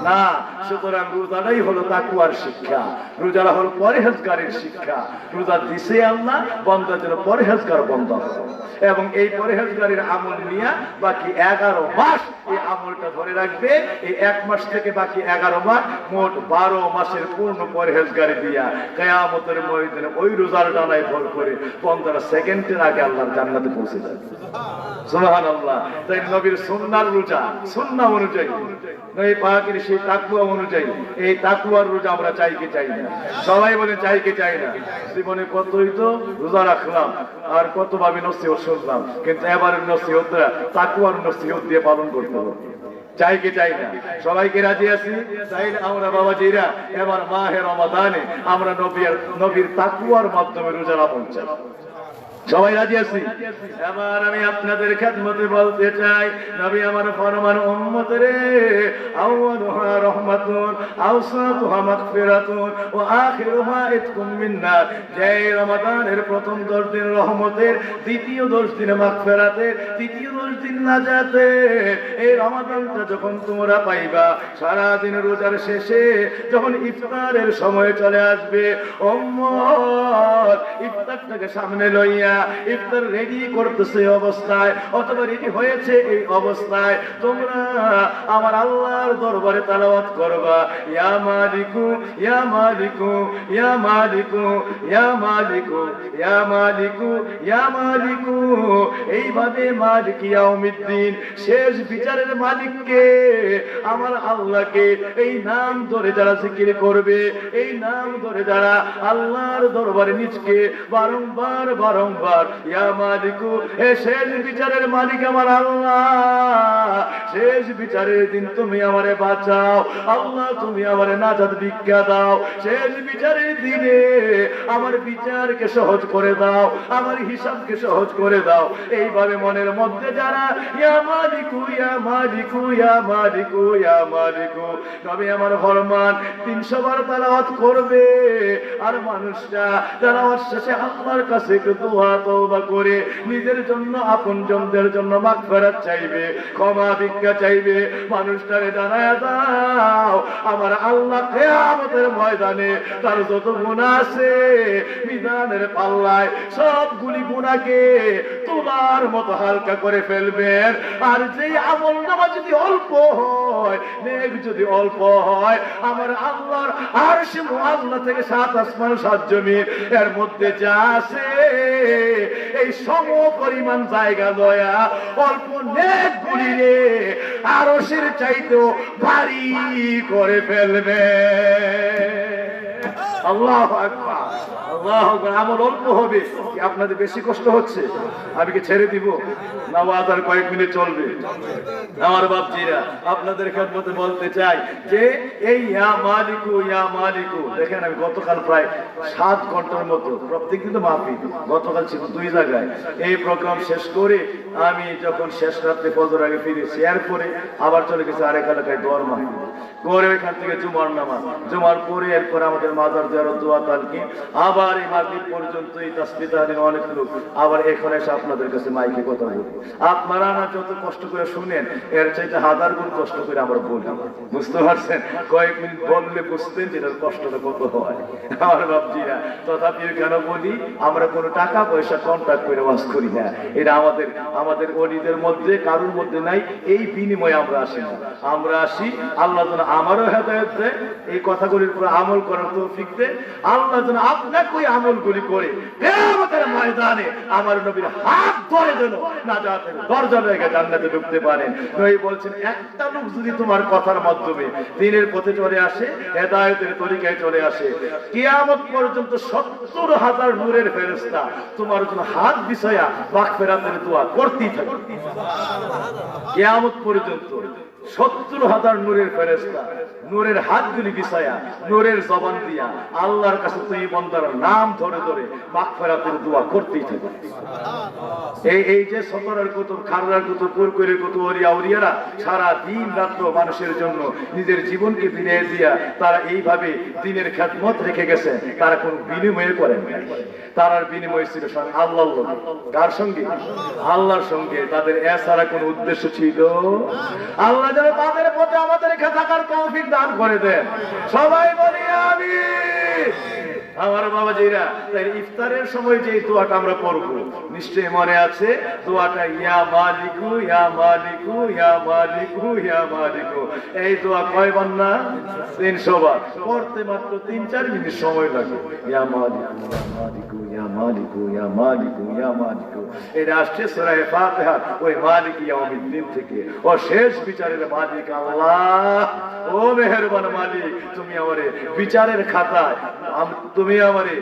না। সুতরাং রোজাটাই হলো তাকওয়ার শিক্ষা, রোজাটা হলো পরহেজগারের শিক্ষা। রোজা দিছে আল্লাহ, বান্দার জন্য পরহেজগার বান্দা হবে, এবং এই পরহেজগারের আমল নিয়ে বাকি 11 মাস এই আমলটা ধরে রাখবে। এই 1 মাস থেকে বাকি 11 মাস, মোট 12 মাসের পূর্ণ পরহেজগারি দিয়া কিয়ামতের ময়দানে ওই রোজার ডানায় ভর করে বান্দারা সেকেন্ডের আগে আল্লাহর জান্নাতে পৌঁছে যাবে। সুবহানাল্লাহ। তাই নবীর সুন্নাহর রোজা, সুন্নাহ অনুযায়ী, নবী পাকের সেই তাকওয়া অনুযায়ী এই তাকওয়ার রোজা আমরা চাই কি চাই না? সবাই বলে চাই কি চাই না? জীবনে কতই তো রোজা রাখলাম আর কত ভাবে নসিহত শুনলাম, কিন্তু এবারের নসিহতটা তাকওয়ার নসিহত দিয়ে পালন করতে হবে। চাই কি চাই না? সবাইকে রাজি আছি? তাইলে আমরা বাবাজিরা এবার মাহে রমাদানে আমরা নবীর তাকওয়ার মাধ্যমে রোজা রাখুন চাই। সবাই রাজি আছি? এবার আমি আপনাদের খেদমতে বলতে চাই, নবী আমার ফরমান, উম্মত রে, আউয়ালুহা রাহমাতুন, আওসাতুহা মাগফিরাতুন, ওয়া আখিরুহা ইতকুম মিন নার। যে রমাদানের প্রথম 10 দিন রহমতের, দ্বিতীয় 10 দিন মাগফিরাতের, তৃতীয় 10 দিন নাজাতের। এই রমাদানটা যখন তোমরা পাইবা, সারা দিন রোজার শেষে যখন ইফতারের সময় চলে আসবে, উম্মত ইফতারটাকে সামনে লইয়া ইফতার রেডি করতেছে অবস্থায়, অথবা রেডি হয়েছে এই অবস্থায়, তোমরা আমার আল্লাহর দরবারে তেলাওয়াত করবা, ইয়া মালিকু ইয়া মালিকু ইয়া মালিকু ইয়া মালিকু ইয়া মালিকু ইয়া মালিকু। এইভাবে মালিক ইয়াউমিদ্দিন, শেষ বিচারের মালিককে, আমার আল্লাহকে এই নাম ধরে যারা জিকির করবে, এই নাম ধরে যারা আল্লাহর দরবারে নিজকে বারংবার বারংবার, ইয়া মালিকু, এ শেষ বিচারের মালিক আমার আল্লাহ, শেষ বিচারের দিন তুমি আমারে বাঁচাও আল্লাহ, তুমি আমারে নাজাত ভিক্ষা দাও, শেষ বিচারের দিনে আমার বিচারকে সহজ করে দাও, আমার হিসাবকে সহজ করে দাও। এইভাবে মনের মধ্যে যারা ইয়া মালিকু ইয়া মালিকু ইয়া মালিকু ইয়া মালিকু, নবী আমার ফরমান 300 বার তেলাওয়াত করবে, আর মানুষরা তেলাওয়াত শেষে আল্লাহর কাছে একটু দোয়া তওবা করে নিজের জন্য, আপনজনদের জন্য মাগফিরাত চাইবে, ক্ষমা ভিক্ষা চাইবে। মানুষটারে জানায়া দাও, আমার আল্লাহ কিয়ামতের ময়দানে তার যত গুনাহ আছে মিজানের পাল্লায় সবগুলি গুনাহকে তোলার মতো হালকা করে ফেলবেন। আর যেই আমলনামা যদি অল্প হয়, নেক যদি অল্প হয়, আমার আল্লাহর আরশে মুআল্লা থেকে 7 আসমান 7 জমিন এর মধ্যে যা আছে এই সম পরিমাণ জায়গা লয়া অল্প নেক গুলিরে আরশের চাইতেও ভারী করে ফেলবে। আল্লাহু আকবার, আল্লাহু আকবার। আমল অল্প হবে, কি আপনাদের বেশি কষ্ট হচ্ছে? আমি কি ছেড়ে দিব? না আর কয়েক মিনিট চলবে? আমার বাপজিরা, আপনাদের খেদমতে বলতে চাই যে এই ইয়া মালিকু ইয়া মালিকু, দেখেন আমি গতকাল প্রায় 7 ঘন্টার মতো, প্রত্যেক দিন তো মাফি, গতকাল ছিল 2 জায়গায় এই প্রোগ্রাম শেষ করে আমি যখন শেষ রাত্রে ফজর আগে ফিরেছি, এরপরে আবার চলে গেছে আরেক এলাকায় দোয়ার মাহফিল করে, ওইখান থেকে জুমার নামাজ, জুমার পরে এরপরে আমাদের মাজার জিয়ারত, দোয়া তালকিন, আবার এই মাগরিব পর্যন্ত এই তাসবিহ তাহলিল অনেক লোক, আবার এখানে এসে আপনাদের কাছে মাইকে কথা বলি। আপনারা না যত কষ্ট করে শুনেন, এর চাইতে 1000 গুণ কষ্ট করে আমরা বলি, বুঝতে পারছেন? কয়েক মিনিট বললে বুঝতেন যে এটার কষ্টটা কত হয়। আমার বাপজিরা, তথাপি কেন বলি, আমরা কোনো টাকা পয়সা কন্ট্যাক্ট করে ওয়াজ করি না, এটা আমাদের ওলিদের মধ্যে কারোর মধ্যে নাই, এই বিনিময়ে আমরা আসি না। আমরা আসি আল্লাহ যেন আমারও হেদায়েত দেয়, এই কথাগুলির উপর আমল করার তৌফিক দেয়, আল্লাহ যেন আপনাকে ওই আমলগুলি করে কিয়ামতের ময়দানে আমার নবীর হাত ধরে যেন নাজাতের দরজা লেগে জান্নাতে ঢুকতে পারেন। নবী বলছেন, একটা লোক যদি তোমার কথার মাধ্যমে দ্বীনের পথে চলে আসে, হেদায়েতের তরিকায় চলে আসে, কিয়ামত পর্যন্ত 70,000 নূরের ফেরেশতা তোমার জন্য হাত বিছায়া মাগফিরাতের দোয়া করতেই থাকবে। কিয়ামত পর্যন্ত 70,000 নূরের ফেরেশতা নূরের হাতগুলি বিছায়া, নূরের জবান দিয়া আল্লাহর কাছে তুই বান্দার নাম ধরে ধরে মাগফিরাতের দোয়া করতেই থাকে। এই যে সতরার কুতুব, খাররার কুতুব, পুরকুরের কুতুব, ওলিয়া উলিয়ারা সারা দিন রাত্র মানুষের জন্য নিজের জীবনকে বিলিয়ে দিয়া তারা এইভাবে দ্বীনের খেদমত রেখে গেছে, তারা কোনো বিনিময় করেন না। তারার বিনিময় ছিল আল্লাহর লগে। কার সঙ্গে? আল্লাহর সঙ্গে। তাদের এছাড়া কোনো উদ্দেশ্য ছিল? আল্লাহ যেন তাদের পথে আমাদের রেখে থাকার তৌফিক দান করে দেন। সবাই বলি আমিন। আমার বাবাজিরা, তাই ইফতারের সময় যে দোয়াটা আমরা পড়বো, নিশ্চয়ই মনে আছে দোয়াটা, ইয়া মালিকু ইয়া মালিকু ইয়া মালিকু ইয়া মালিকু। এই দোয়া কয়বার না? 300 বার। পড়তে মাত্র 3-4 মিনিট সময় লাগে। ইয়া মালিকু ইয়া মালিকু ইয়া মালিকু ইয়া মালিকু ইয়া মালিকু। এটা আসছে সূরা ফাতিহা ওই মালিক ইয়াউমিদ্দিন থেকে, ও শেষ বিচারের মালিক আল্লাহ। ও মেহেরবান মালিক, তুমি আমারে বিচারের খাতায়, তুমি আমারে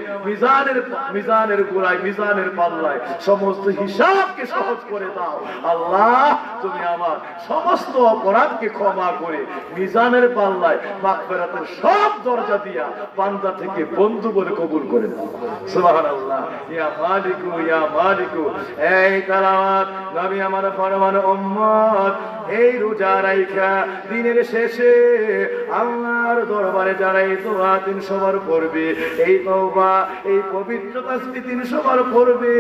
মিজানের গোড়ায়, মিজানের পাল্লায় সমস্ত হিসাবকে সহজ করে দাও। আল্লাহ, তুমি আমার সমস্ত অপরাধকে ক্ষমা করে মিজানের পাল্লায় মাগফিরাতের সব দরজা দিয়া বান্দা থেকে বন্ধু বলে কবুল করে দাও। সুবহানাল্লাহ। ইয়া মালিকু ইয়া মালিকু। এই তেলাওয়াত নবী আমার ফরমান উম্মত এই রোজা রাইখা দিনের শেষে আল্লাহর দরবারে যারা এই দোয়া 300 বার পড়বে, এই তওবা, এই পবিত্র তাসবিহ 300 বার পড়বে,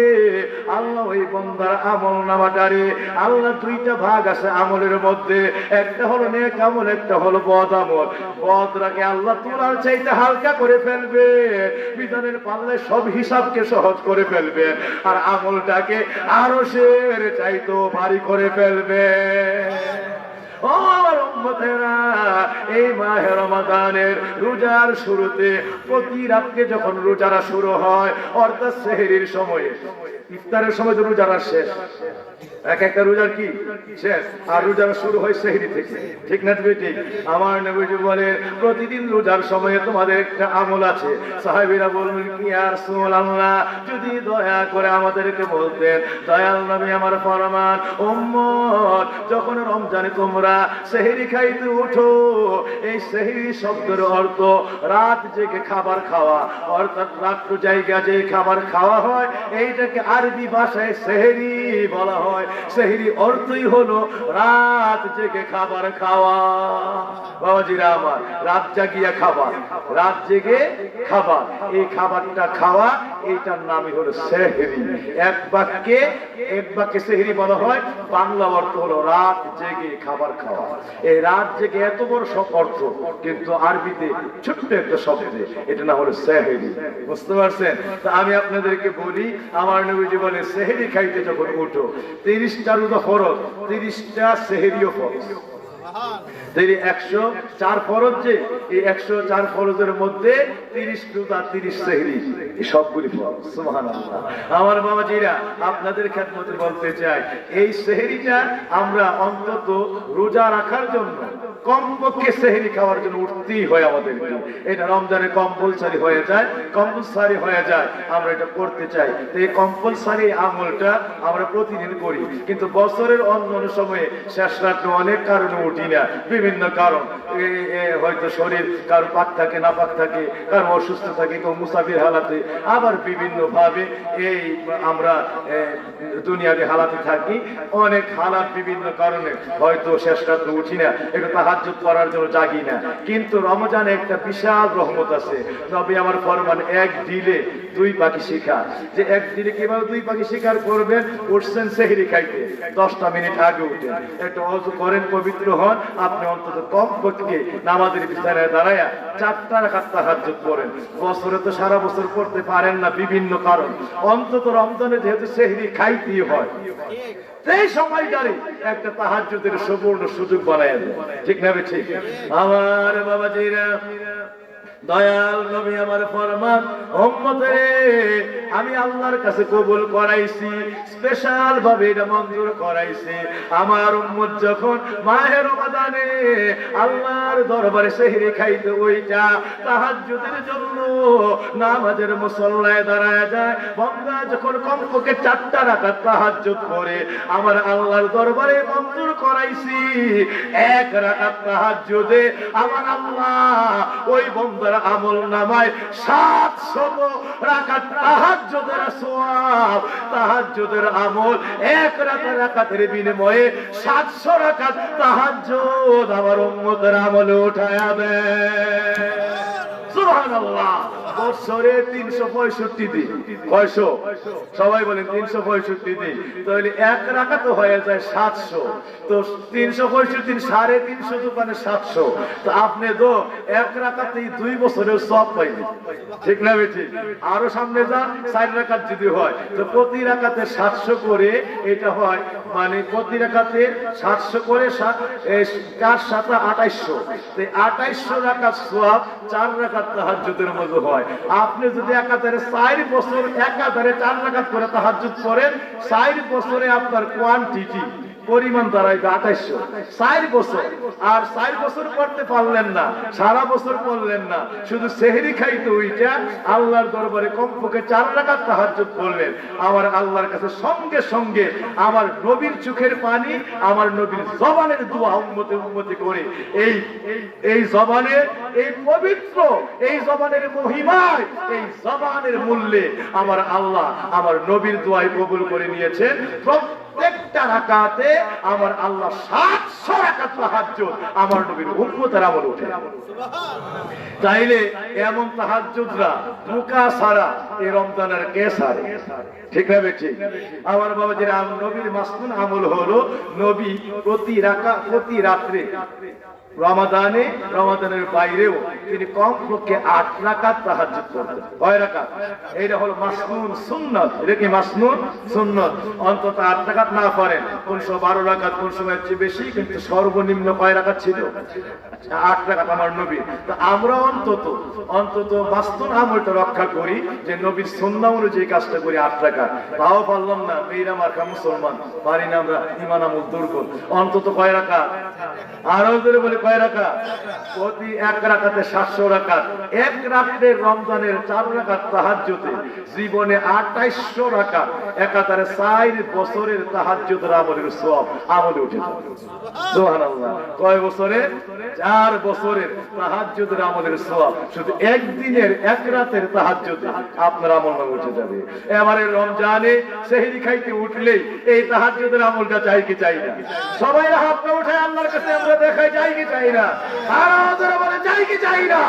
আল্লাহ ওই বান্দার আমল নামাটারে, আল্লাহ দুইটা ভাগ আছে আমলের মধ্যে, একটা হলো নেক আমল, একটা হলো বদ আমল। বদটাকে আল্লাহ তুলার চাইতে হালকা করে ফেলবে, মিজানের পাল্লায় সব হিসাবকে সহজ করে ফেলবে, আর আমলটাকে আরশের চাইতেও ভারী করে ফেলবে। ও আমার উম্মতেরা, এই মাহে রমাদানের রোজার শুরুতে প্রতি রাতে যখন রোজারা শুরু হয়, অর্থাৎ সেহরির সময়ে, ইফতারের সময় তো রোজারা শেষ, এক একটা রোজার কি শেষ, আর রোজারা শুরু হয় সেহরি থেকে, ঠিক না? ঠিক। আমার নবীজি বলেন প্রতিদিন রোজার সময়ে তোমাদের একটা আমল আছে। সাহাবীরা বললেন কি ইয়া রাসূলুল্লাহ, যদি দয়া করে আমাদেরকে বলতেন। দয়াল নবী আমার ফরমান উম্মত, যখন রমজানে তোমরা সেহরি খাইতে উঠো, এই সেহরি শব্দের অর্থ রাত জেগে খাবার খাওয়া, অর্থাৎ রাত্র জায়গা যে খাবার খাওয়া হয় এইটাকে আরবি ভাষায় সেহরি বলা হয়। সেহরি অর্থই হলো রাত জেগে খাবার খাওয়া। বাবাজিরা আমার, রাত জাগিয়া খাবার, রাত জেগে খাবার, এই খাবারটা খাওয়া, এইটার নামই হলো সেহরি। এক বাক্যে সেহরি বলা হয়, বাংলা অর্থ হলো রাত জেগে খাবার খাওয়া। এই রাত জেগে এত বড় সব অর্থ, কিন্তু আরবিতে ছোট্ট একটা শব্দে এটা না হলো সেহরি। বুঝতে পারছেন? তা আমি আপনাদেরকে বলি, আমার নবীজি বলে সেহরি খাইতে যখন উঠো, 30টা রোজা ফরজ, 30টা সেহরিও ফরজ। 104 ফরজ, যে এই 104 ফরজের মধ্যে 30 রোজা, 30 সেহরি, এই সবগুলি ফরজ। সুবহানাল্লাহ। আমার বাবাজিরা, আপনাদের খেদমতে বলতে চাই, এই সেহরিটা আমরা অন্তত রোজা রাখার জন্য কমপক্ষে সেহরি খাওয়ার জন্য উঠতেই হয় আমাদেরকে। এটা রমজানে কম্পালসারি হয়ে যায়, কম্পালসারি হয়ে যায়, আমরা এটা করতে চাই। তো এই কম্পালসারি আমলটা আমরা প্রতিদিন করি, কিন্তু বছরের অন্যান্য সময়ে শেষ রাতে অনেক কারণে উঠি না, বিভিন্ন কারণ, হয়তো শরীর কারো পাক থাকে, না পাক থাকে, কারো অসুস্থ থাকে, কেউ মুসাফির হালাতে, আবার বিভিন্ন ভাবে এই আমরা দুনিয়াতে হালাতে থাকি, অনেক হালাত বিভিন্ন কারণে হয়তো শেষ রাতে উঠি না, এটা তাহাজ্জুদ করার জন্য জাগি না। কিন্তু রমজানে একটা বিশাল রহমত আছে। নবী আমার ফরমান, এক দিলে 2 পাখি শিকার। যে এক দিলে কিভাবে 2 পাখি শিকার করবেন? উঠছেন সেহরি খাইতে, 10টা মিনিট আগে উঠেন, একটু ওযু করেন, পবিত্র হন, আপনি অন্তত কমপক্ষে নামাজের বিছানায় দাঁড়ায়া 4টা রাকাত তাহাজ্জুদ পড়েন। বছরে তো সারা বছর পড়তে পারেন না, বিভিন্ন কারণ, অন্তত রমজানে যেহেতু সেহরি খাইতেই হয়, এই সময়টারে একটা তাহাজ্জুদের সুবর্ণ সুযোগ বানায় দেয়, ঠিক না? ঠিক। আমার বাবাজিরা, দয়াল নবী আমার ফরমান উম্মতে আমি আল্লাহর কাছে কবুল করাইছি, স্পেশাল ভাবে এটা মঞ্জুর করাইছি। আমার উম্মত যখন মাহে রমাদানে আল্লাহর দরবারে সেহরি খাইতে ওইটা তাহাজ্জুদের জন্য নামাজের মুসল্লায় দাঁড়ায় যায়, বান্দা যখন কমপক্ষে 4টা রাকাত তাহাজ্জুদ করে আমার আল্লাহর দরবারে মঞ্জুর করাইছি, 1 রাকাত তাহাজ্জুদে আমার আল্লাহ ওই বান্দার আমল নামায় 700 রাকাত তাহাজ্জুদের সওয়াব, তাহাজ্জুদের আমল 1 রাকাতের বিনিময়ে 700 রাকাত তাহাজ্জুদ আমার উম্মতের আমলে উঠায়া দেয়। সুবহানাল্লাহ। বছরে 365 দিন, কয়শো? সবাই বলেন 365 দিন, তাহলে 1 রাকাত হয়ে যায় 700, তো 365 দিন 350 দোকানে 700, তো আপনি তো 1 রাকাতেই 2 বছরের সওয়াব পাইবেন, ঠিক না? ঠিক। আরো সামনে যান, 4 রাকাত যদি হয় তো প্রতি রাকাতে 700 করে, এটা হয় মানে প্রতি রাকাতে 700 করে 4 7 2800, তো 2800 রাকাত সওয়াব 4 রাকাত তাহাজ্জুদের মধ্যে হয়। আপনি যদি একাধারে 4 বছর একাধারে 4 রাকাত করে তাহাজ্জুদ করেন, 4 বছরে আপনার কোয়ান্টিটি পরিমাণ দাঁড়াইবে 2800, 4 বছর। আর 4 বছর করতে পারলেন না, সারা বছর করলেন না, শুধু সেহরি খাইতে ওইটা আল্লাহর দরবারে কমপক্ষে 4 রাকাত তাহাজ্জুদ করলেন, আমার আল্লাহর কাছে সঙ্গে সঙ্গে আমার নবীর চোখের পানি, আমার নবীর জবানের দোয়া উম্মতে উম্মতি করে এই জবানের, এই পবিত্র এই জবানের মহিমায়, এই জবানের মূল্যে আমার আল্লাহ আমার নবীর দোয়াই কবুল করে নিয়েছেন। প্রত্যেকটা রাকাতে আমার আল্লাহ 700 রাকাত তাহাজ্জুদ আমার নবীর উম্মতের আমল উঠে। তাইলে এমন তাহাজ্জুদরা মুকা সারা এই রমজানের কে সারে? ঠিক না বেঠিক? আমার বাবাজির নবীর মাসনুন আমল হলো নবী প্রতি রাত্রে রমাদানে, রমাদানের বাইরেও তিনি কমপক্ষে 8 রাকাত তাহাজ্জুদ করতেন। কয় রাকাত? এইটা হলো মাসনুন সুন্নাত। এটা কি মাসনুন সুন্নাত? অন্তত 8 রাকাত না পারেন, কোন সময় 12 রাকাত, কোন সময় চেয়ে বেশি, কিন্তু সর্বনিম্ন কয় রাকাত ছিল? 8 রাকাত আমার নবী। তো আমরা অন্তত মাসনুন আমলটা রক্ষা করি, যে নবীর সুন্নাহ অনুযায়ী কাজটা করি 8 রাকাত। তাও পারলাম না, মেয়েরা মার্কা মুসলমান, পারি না আমরা, ঈমান আমল দুর্বল। অন্তত কয় রাকাত? আরো ধরে বলে কয় রাকাত? প্রতি 1 রাকাতে 700 রাকাত। এক রাতে রমজানের 4 রাকাত তাহাজ্জুদে জীবনে 2800 রাকাত, একাধারে 4 বছরের তাহাজ্জুদের আমলের সওয়াব আমলে উঠে যাবে। সুবহানাল্লাহ। কয় বছরে? 4 বছরের তাহাজ্জুদের আমলের সওয়াব শুধু একদিনের, এক রাতের তাহাজ্জুদে আপনার আমল নামে উঠে যাবে। এবারে রমজানে সেহরি খাইতে উঠলেই এই তাহাজ্জুদের আমলটা চাই কি চাই না? সবাই হাত উঠে আল্লাহর কাছে আমরা দেখাই, চাই কি চাই না? আর ওদের বলে চাই কি চাই না?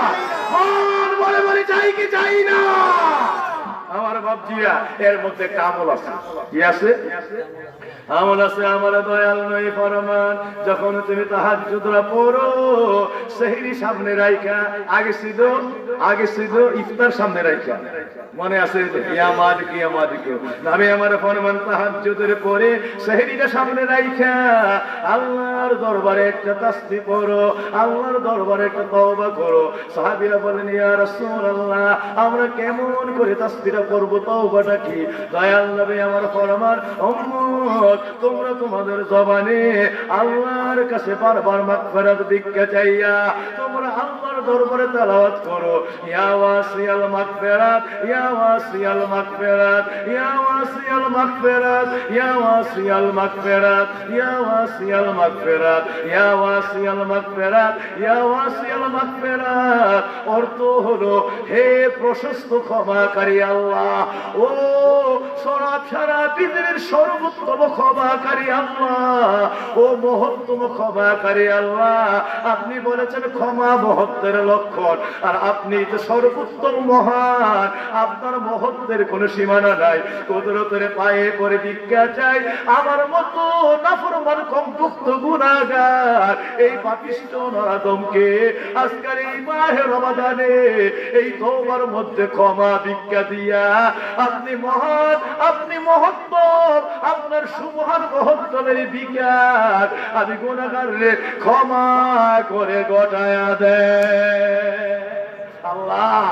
মন বলে চাই কি চাই না? আমার বাপজিরা, এর মধ্যে একটা আমল আছে। কি আছে? আমল আছে। আমার দয়াল নবী ফরমান, যখন তুমি তাহাজ্জুদরা পড়ো, সেহরি সামনে রাইখা, আগে সিধো ইফতার সামনে রাইখা, মনে আছে? ইয়া মালিক ইয়া মালিক, নবী আমার ফরমান তাহাজ্জুদের পরে সেহরিটা সামনে রাইখা আল্লাহর দরবারে একটা তাসবিহ পড়ো, আল্লাহর দরবারে একটা তওবা করো। সাহাবীরা বলেন, ইয়া রাসূলুল্লাহ, আমরা কেমন করে তাসবিহটা করব, তওবাটা কি? দয়াল নবী আমার ফরমান, উম্মত, তোমরা তোমাদের জবানে আল্লাহর কাছে বারবার মাগফিরাত ভিক্ষা চাইয়া তোমরা আল্লাহর দরবারে তেলাওয়াত করো, ইয়া ওয়াসিয়াল মাগফিরাত, ইয়া ওয়াসিয়াল মাগফিরাত, ইয়া ওয়াসিয়াল মাগফিরাত, ইয়া ওয়াসিয়াল মাগফিরাত, ইয়া ওয়াসিয়াল মাগফিরাত, ইয়া ওয়াসিয়াল মাগফিরাত, ইয়া ওয়াসিয়াল মাগফিরাত। অর্থ হলো, হে প্রশস্ত ক্ষমাকারী আল্লাহ, ও সারা পৃথিবীর সর্বোত্তম ক্ষমাকারী আল্লাহ, ও মহত্তম ক্ষমাকারী আল্লাহ, আপনি বলেছেন ক্ষমা মহত্বের লক্ষণ, আর আপনি তো সর্বোত্তম মহান, আপনার মহত্বের কোনো সীমানা নাই। কুদরতের পায়ে পড়ে ভিক্ষা চাই, আমার মতো নাফরমান কমবক্ত গুনাহগার এই পাপিষ্ঠ নরাদমকে আজকের এই মাহে রমাদানে এই তওবার মধ্যে ক্ষমা ভিক্ষা দিয়া আপনি মহান, আপনি মহত্তম, আপনার সুমহান মহত্তমের বিকার আমি গুনাহগাররে ক্ষমা করে গটায়া দেয়। আল্লাহ,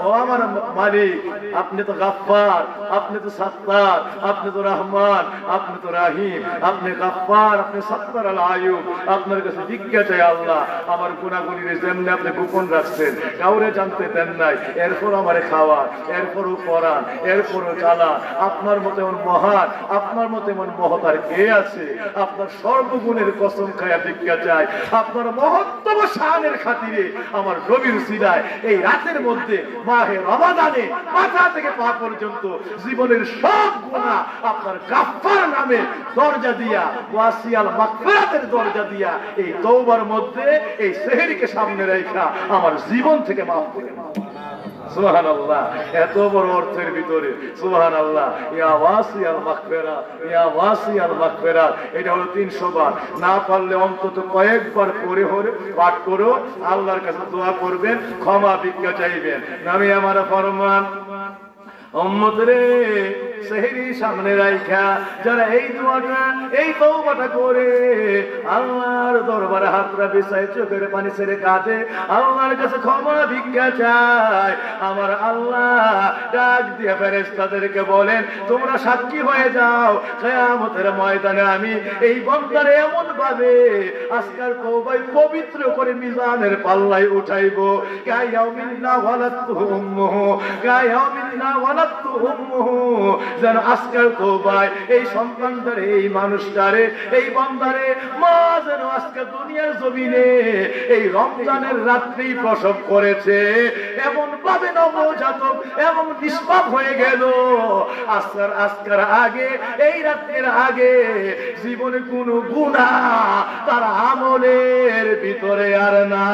ও আমার মালিক, আপনি তো গাফফার, আপনি তো সাত্তার, আপনি তো রহমান, আপনি তো রাহিম, আপনি গাফফার, আপনি সাত্তার আল আয়ুব। আপনার কাছে ভিক্ষা চাই আল্লাহ, আমার গুনাহগুলির যেমনি আপনি গোপন রাখছেন, কাউরে জানতে দেন নাই, এরপর আমারে খাওয়ার, এরপরও পরান, এরপরও চালান। আপনার মতো এমন মহান, আপনার মতো এমন মহতার কে আছে? আপনার সর্বগুণের কসম খায়া ভিক্ষা চাই, আপনার মহত্তম শানের খাতিরে আমার নবীর উসিলায় এই রাতের মধ্যে মাহে রমাদানে মাথা থেকে পা পর্যন্ত জীবনের সব গুনাহ আপনার গাফফার নামে দরজা দিয়া, ওয়াসিয়াল মাগফিরাতের দরজা দিয়া এই তওবার মধ্যে এই সেহরিকে সামনে রেখা আমার জীবন থেকে মাফ করে দাও। সুবহানাল্লাহ। এত বড় অর্থের ভিতরে সুবহানাল্লাহ, ইয়া ওয়াসিয়াল মাগফিরাত, ইয়া ওয়াসিয়াল মাগফিরাত, এটা হলো 300 বার। না পারলে অন্তত কয়েকবার পড়ে পাঠ করো, আল্লাহর কাছে দোয়া করবেন, ক্ষমা ভিক্ষা চাইবেন। নবী আমার ফরমান, উম্মত রে, সেহরি সামনে রাইখা যারা এই দোয়াটা এই তওবাটা করে আল্লাহর দরবারে হাতরা বিছায় চোখের পানি ছেড়ে কাঁদে, আল্লাহর কাছে ক্ষমা ভিক্ষা চায়, আমার আল্লাহ ডাক দিয়ে ফেরেশতাদেরকে বলেন তোমরা সাক্ষী হয়ে যাও কিয়ামতের ময়দানে আমি এই বান্দার এমন ভাবে আজকাল তওবায় পবিত্র করে মিজানের পাল্লায় উঠাইবো, কায়াউমিল্লা ওয়ালাতুহু উম্মুহু কায়াউমিল্লা ওয়ালাতুহু উম্মুহু, যেন আজকাল তওবায় এই সন্তানটারে এই মানুষটারে এই বান্দারে মা যেন আজকে দুনিয়ার জমিনে এই রমজানের রাত্রেই প্রসব করেছে, এমন ভাবে নবজাতক এবং নিষ্পাপ হয়ে গেল আজকার আগে এই রাত্রের আগে জীবনে কোনো গুনাহ তার আমলের ভিতরে আর না।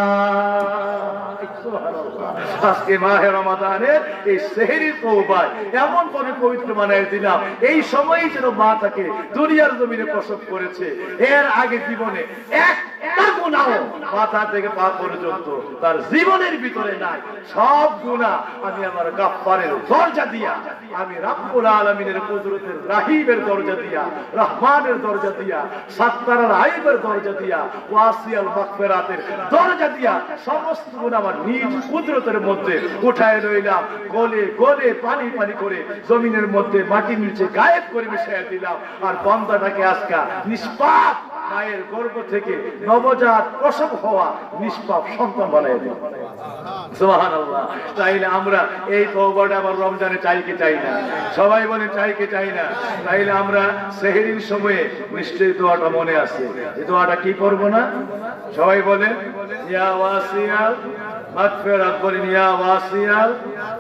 আজকে মাহে রমাদানের এই সেহরি তওবায় এমন ভাবে পবিত্র বানায় দিলাম, এই সময়ই যেন মা তাকে দুনিয়ার জমিনে প্রসব করেছে, এর আগে জীবনে একটা গুনাহ মাথা থেকে পা পর্যন্ত তার জীবনের ভিতরে নাই। সব গুনাহ আমি আমার গাফফারের দরজা দিয়া, আমি রাব্বুল আলামিনের কুদরতের রাহিমের দরজা দিয়া, রহমানের দরজা দিয়া, সাত্তারার আইবের দরজা দিয়া, ওয়াসিয়াল মাগফিরাতের দরজা দিয়া সমস্ত গুনাহ আমার নিজ কুদরতের মধ্যে উঠায় লইলাম, গলে গলে পানি পানি করে জমিনের মধ্যে মাটির নিচে গায়েব করে মিশিয়ে দিলাম, আর বান্দাটাকে আজকা নিষ্পাপ মায়ের গর্ভ থেকে নবজাত প্রসব হওয়া নিষ্পাপ সন্তান বানায় দিলাম। সুবহানাল্লাহ। তাইলে আমরা এই তওবাটা আবার রমজানে চাই কি চাই না? সবাই বলে চাই কি চাই না? তাইলে আমরা সেহরির সময়ে নিশ্চয়ই দোয়াটা মনে আছে, এই দোয়াটা কি করব না? সবাই বলেন ইয়া ওয়াসিয়াল মাগফিরাত, বলেন ইয়া ওয়াসিয়াল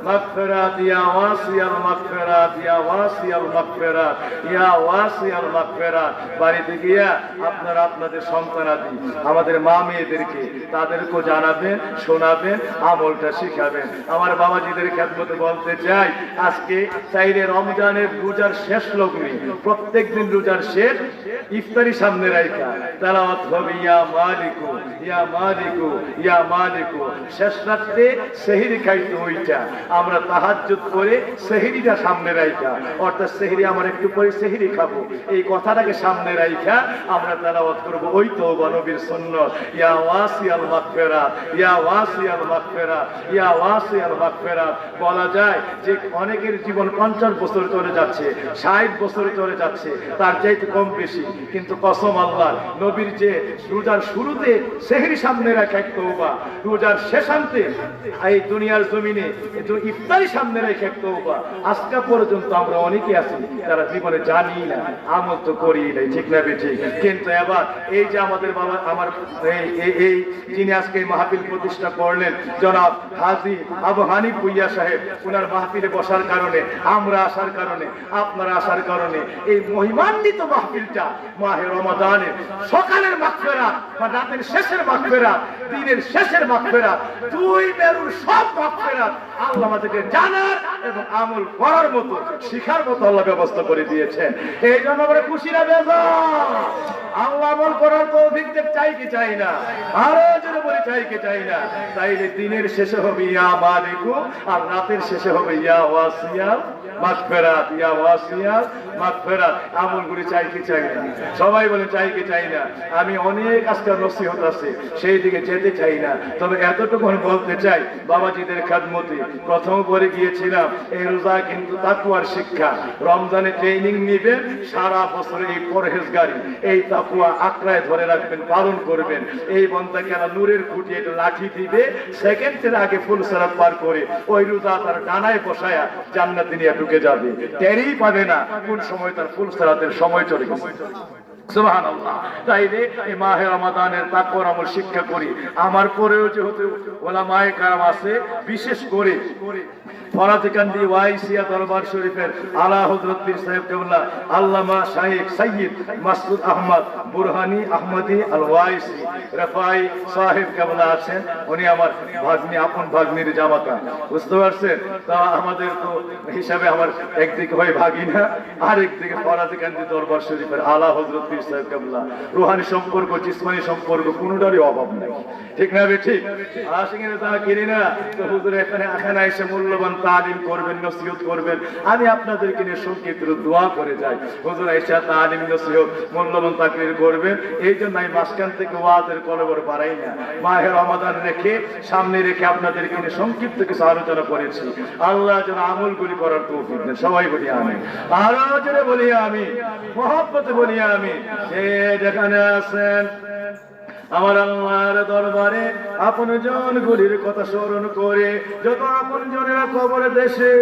মাগফিরাত, ইয়া ওয়াসিয়াল মাগফিরাত, ইয়া ওয়াসিয়াল মাগফিরাত, ইয়া ওয়াসিয়াল মাগফিরাত। বাড়িতে গিয়া আপনারা আপনাদের সন্তানাদি আমাদের মা মেয়েদেরকে তাদেরকেও জানাবেন, শোনাবেন, আমলটা শিখাবেন। আমার বাবাজিদের খেদমতে বলতে চাই, আজকে চাইলে রমজানের রোজার শেষ লগ্নে প্রত্যেকদিন রোজার শেষ ইফতারি সামনে রাখা তেলাওয়াত হবে ইয়া মালিকু ইয়া মালিকু ইয়া মালিকু। শেষ রাত্রে সেহরি খাইতে ওইটা আমরা তাহাজ্জুদ করে সেহরিটা সামনে রাখা, অর্থাৎ সেহরি আমার একটু পরে সেহরি খাবো, এই কথাটাকে সামনে রাখা আমরা তেলাওয়াত করব ওই তওবা নবীর সুন্নাত ইয়া ওয়াসিয়াল মাগফিরাত, ইয়া ওয়াসিয়াল মাগফিরাত, ইয়া ওয়াসিয়াল মাগফিরাত। বলা যায় যে অনেকের জীবন 50 বছর চলে যাচ্ছে, 60 বছর চলে যাচ্ছে, তার চাইতে কম বেশি, কিন্তু কসম আল্লাহ নবীর যে রোজার শুরুতে সেহরি সামনে রাখা এক তওবা, রোজার শেষান্তে এই দুনিয়ার জমিনে ইফতারি সামনে রেখে এক তওবা, আজকে পর্যন্ত আমরা অনেকে আছি যারা জীবনে জানি না, আমল তো করি নাই, ঠিক না বেঠিক? কিন্তু এবার এই যে আমাদের বাবা আমার এই যিনি আজকে মাহফিল প্রতিষ্ঠা করলেন জনাব হাজী আবু হানিফ ভুইয়া সাহেব, ওনার মাহফিলে বসার কারণে, আমরা আসার কারণে, আপনারা আসার কারণে এই মহিমান্বিত মাহফিলটা মাহে রমাদানের সকালের মাগফিরাত বা রাতের শেষের মাগফিরাত, দিনের শেষের মাগফিরাত, দুই মেরুর সব মাগফিরাত আল্লাহ আমাদেরকে জানার এবং আমল করার মতো শিখার মতো আল্লাহ ব্যবস্থা করে দিয়েছেন। এই জন্য আমরা খুশি না বেজার? আল্লাহ আমল করার তৌফিক চাই কি চাই না? আরো জোরে বলে চাই কি চাই না? তাইলে দিনের শেষে হবে ইয়া মালিকু আর রাতের শেষে হবে ইয়া ওয়াসিয়াল মাগফিরাত, ইয়া ওয়াসিয়াল মাগফিরাত। আমলগুলি চাই কি চাই না? সবাই বলে চাই কি চাই না? আমি অনেক আজকাল নসিহত আছে সেই দিকে যেতে চাই না, তবে এতটুকু বলতে চাই বাবাজিদের খেদমতে প্রথম করে গিয়েছিলাম এই রোজা কিন্তু তাকওয়ার শিক্ষা, রমজানে ট্রেনিং নিবেন, সারা বছর এই পরহেজগারি এই তাকওয়া আঁকড়ায় ধরে রাখবেন, পালন করবেন। এই বন্দা কেন নূরের খুঁটি একটা লাঠি দিবে, সেকেন্ডের আগে ফুল সারাত পার করে ওই রোজা তার ডানায় বসায়া জান্নাতে নিয়ে ঢুকে যাবে, টেরই পাবে না কোন সময় তার ফুল সারাতের সময় চলে গেছে। সুবহানাল্লাহ। তাইলে এই মাহে রমাদানের তাকওয়ার আমল শিক্ষা করি। আমার পরেও যেহেতু ওলামায়ে কেরাম আছে, বিশেষ করে ফরাতিকান্দি ওয়াইসিয়া দরবার শরীফের আলা হযরত পীর সাহেব কেবলা আল্লামা শাইখ সাইয়্যিদ মাসউদ আহমদ বুরহানি আহমদি আল ওয়াইসি রাফাই সাহেব কেবলা আছেন, উনি আমার ভাগ্নি, আপন ভাগ্নির জামাতা, বুঝতে পারছেন? তা আমাদের তো হিসাবে আমার একদিকে হয় ভাগিনা, আর একদিকে ফরাতিকান্দি দরবার শরীফের আলা হযরত পীর পীর সাহেব কেবলা রুহানি সম্পর্ক জিসমানি সম্পর্ক কোনোটারই অভাব নাই, ঠিক না? ঠিক। আশিকিনে তা কিনি না তো হুজুর এখানে এসে মূল্যবান তালিম করবেন, নসিহত করবেন। আমি আপনাদেরকে নিয়ে সংক্ষিপ্ত দোয়া করে যাই, হুজুর এসে তালিম নসিহত মূল্যবান তাকরীর করবেন। এই জন্য আমি মাঝখান থেকে ওয়াজের কলবর বাড়াই না, মাহে রমাদান রেখে সামনে রেখে আপনাদেরকে নিয়ে সংক্ষিপ্ত কিছু আলোচনা করেছি। আল্লাহ যেন আমলগুলি করার তৌফিক দেন, সবাই বলি আমি। আরো জোরে বলি আমি, মহব্বতে বলি আমি। যে যেখানে আছেন আমার আল্লাহর দরবারে আপন জন গুলির কথা স্মরণ করে যত আপন জনেরা কবর দেশে,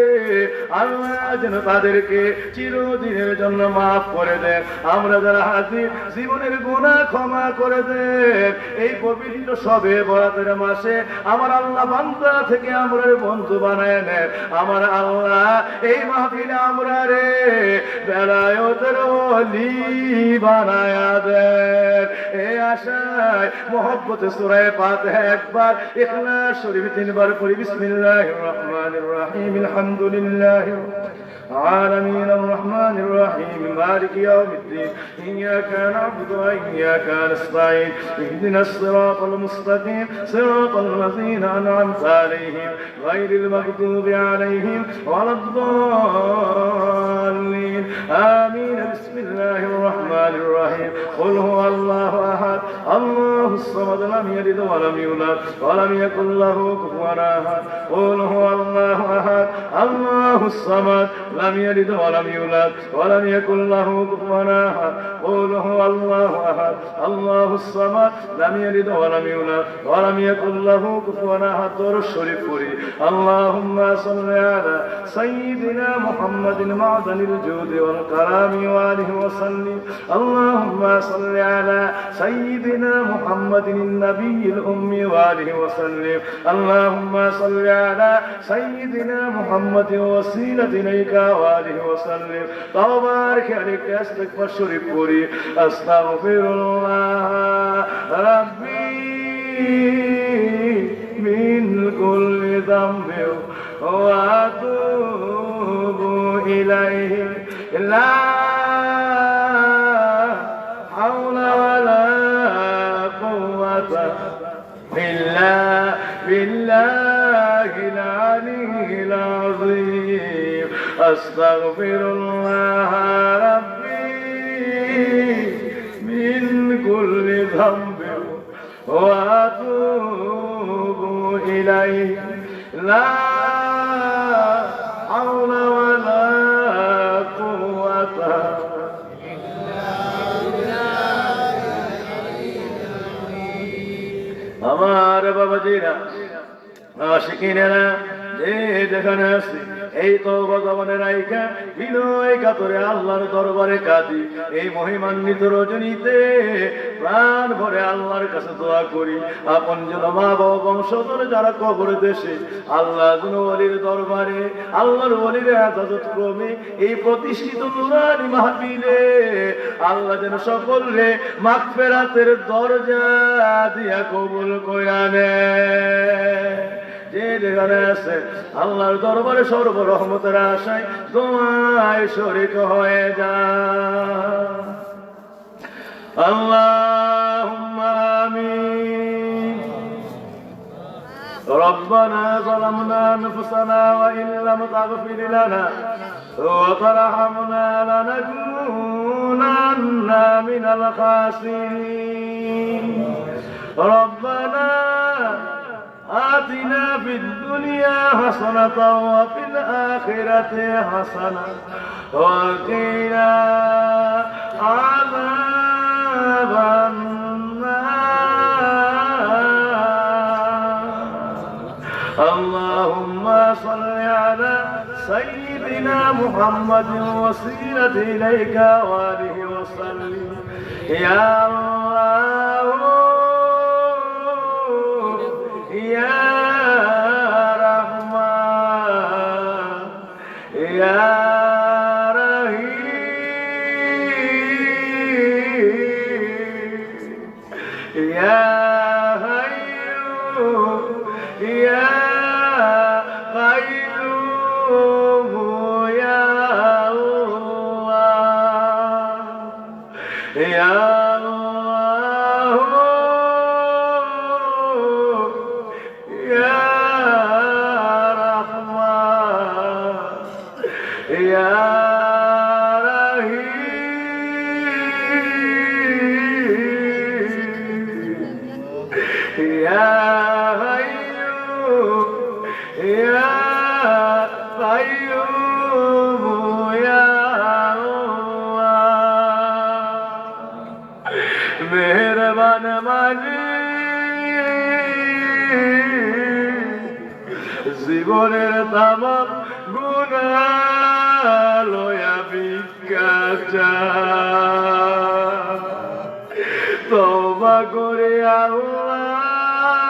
আল্লাহ যেন তাদেরকে চিরদিনের জন্য মাফ করে দেন। আমরা যারা হাজির জীবনের গুনাহ ক্ষমা করে দেন। এই পবিত্র সবে বরাতের মাসে আমার আল্লাহ বান্দা থেকে আমরা বন্ধু বানায় নেন। আমার আল্লাহ এই মাহফিলে আমরা রে বেলায়েতের ওলি বানায়া দেন। এই আশায় মোহব্বতে সূরা ফাতিহা একবার, ইখলাস শরীফ তিনবার পড়ি। বিসমিল্লাহির রহমানির রহিম, আলহামদুলিল্লাহি العالمين الرحمن الرحيم مالك يوم الدين إياك نعبد وإياك نستعين اهدنا الصراط المستقيم صراط الذين أنعمت عليهم غير المغضوب عليهم ولا الضالين آمين. بسم الله الرحمن الرحيم قل هو الله أحد الله الصمد لم يلد ولم يولد ولم يكن له كفوا أحد. قل هو الله أحد الله الصمد لم يلد ولم يولد ولم يكن له كفوا أحد. قل هو الله أحد الله الصمد لم يلد ولم يولد ولم يكن له كفوا أحد. دور الشريف قولي اللهم صل على سيدنا محمد معدن الجود والكرم وآله وسلم. اللهم صل على سيدنا محمد النبي الأمي وآله وسلم. اللهم صل على سيدنا محمد وسيلة إليك وآله وسلم. تبارك عليك استغفر شريف قولي أستغفر الله ربي من كل ذنب وأتوب إليه. لا حول ولا قوة إلا بالله العلي العظيم. أستغفر الله ربي من كل ذنب وأتوب إليه. لا حول ولا قوة আমার বাবাজিরা আশিকিনেরা যে যেখানে আছে এই তওবা জবানে রাইখা বিনয় কাতরে আল্লাহর দরবারে কাঁদি। এই মহিমান্বিত রজনীতে প্রাণ ভরে আল্লাহর কাছে দোয়া করি আপন যেন মা বাবা বংশধর যারা কবর দেশে আল্লাহ যেন ওলির দরবারে আল্লাহর ওলির ইজাজত ক্রমে এই প্রতিষ্ঠিত নুরানি মাহফিলে আল্লাহ যেন সকলরে মাগফিরাতের দরজা দিয়া কবুল কইরা নেয়। যে যেখানে আছে আল্লাহর দরবারে সর্বরহমতের আশায় দোয়ায় শরীক হয়ে যায়। আল্লাহুম্মা আমিন। ربنا ظلمنا أنفسنا وإن لم تغفر لنا وترحمنا لنكونن من الخاسرين. ربنا آتنا في الدنيا حسنة وفي الآخرة حسنة وقنا عذاب النار. اللهم صل على سيدنا محمد وسيلة إليك وآله وسلم. يا الله يا رحمن يا رحيم يا حي يا قيوم يا الله يا জীবনের তামাম গুনাহ লয়া ভিক্ষা চাই, তওবা করে আল্লাহ,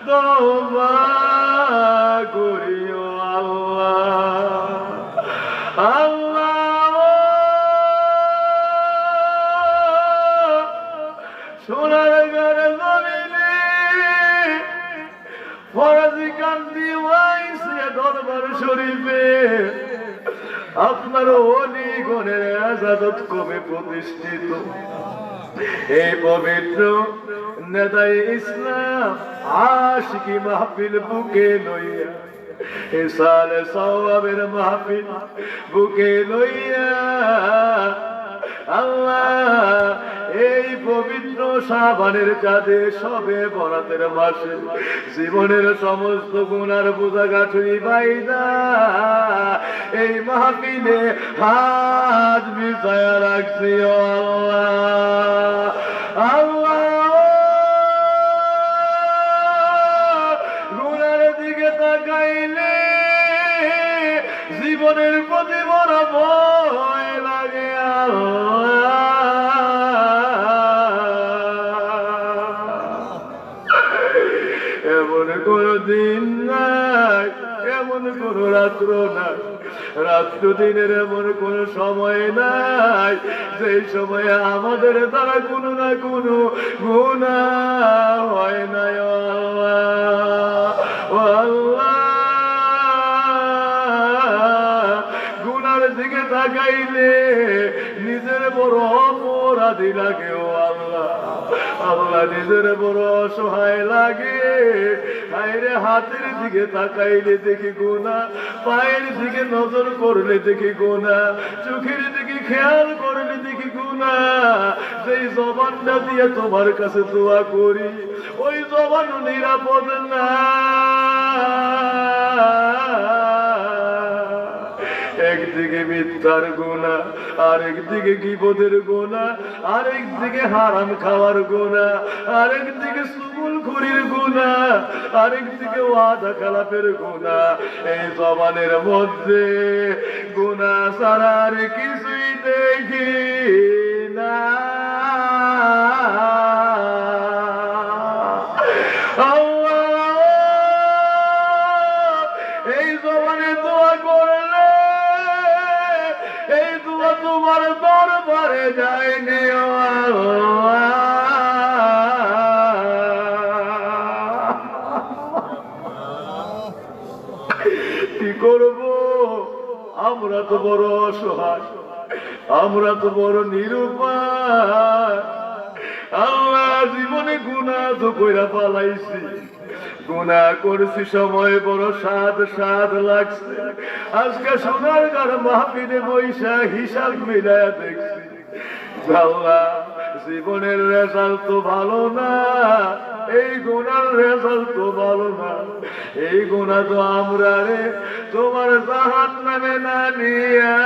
তওবা করিও আল্লাহ। আল্লাহ সোনার ঘরে জমিনে ফরাজি কান্দি ওয়াইসে দরবার শরীফে আপনার ওলি গণের আজাদত কবে প্রতিষ্ঠিত। এই পবিত্র নেতায়ে ইসলাম আশিকি মাহফিল বুকে লইয়া, সালে সওয়াবের মাহফিল বুকে লইয়া আল্লাহ এই পবিত্র শাবানের চাঁদে সবে বরাতের মাসে জীবনের সমস্ত গুনার বোঝা গাঁঠুরি বাইদা এই মাহফিলে হাত বিছায়া রাখছি আল্লাহ। আল্লাহ গুনার দিকে তাকাইলে জীবনের প্রতি বড় ভয় লাগে আল্লাহ। এমন কোন দিন নাই, এমন কোন রাত্র নাই, রাত্র দিনের এমন কোন সময় নাই যেই সময়ে আমাদের দ্বারা কোনো না কোনো গুনাহ হয় না। ও আল্লাহ গুনার দিকে তাকাইলে নিজের বড় অপরাধী লাগে। ও আল্লাহ, আল্লাহ নিজের বড় অসহায় লাগে। হায়রে হাতের দিকে তাকাইলে দেখি গুনাহ, পায়ের দিকে নজর করলে দেখি গুনাহ, চোখের দিকে খেয়াল করলে দেখি গুনাহ। যেই জবানটা দিয়ে তোমার কাছে দোয়া করি ওই জবান নিরাপদ না। একদিকে মিথ্যার গুনাহ, আরেকদিকে গীবতের গুনাহ, আরেকদিকে হারাম খাওয়ার গুনাহ, আরেকদিকে চুগলখড়ির গুনাহ, আরেকদিকে ওয়াদা খেলাপের গুনাহ। এই জবানের মধ্যে গুনাহ ছাড়া আর কিছুই দেখি না। এই জবানে দোয়া করলে এই দোয়া তোমার দরবারে যায়নি। কি করব? আমরা তো বড় অসহায়, আমরা তো বড় নিরুপায়। আল্লাহ জীবনে গুনাহ তো কইরা পালাইছি, গুনাহ করছি সময় বড় সাদ সাদ লাগছে। আজকে সোনার ঘর মাহফিলে বৈশা হিসাব মিলায়া দেখছি আল্লাহ জীবনের রেজাল্ট তো ভালো না, এই গুনার রেজাল্ট তো ভালো না। এই গুনাহ তো আমরা রে তোমার জাহান্নামে না নিয়া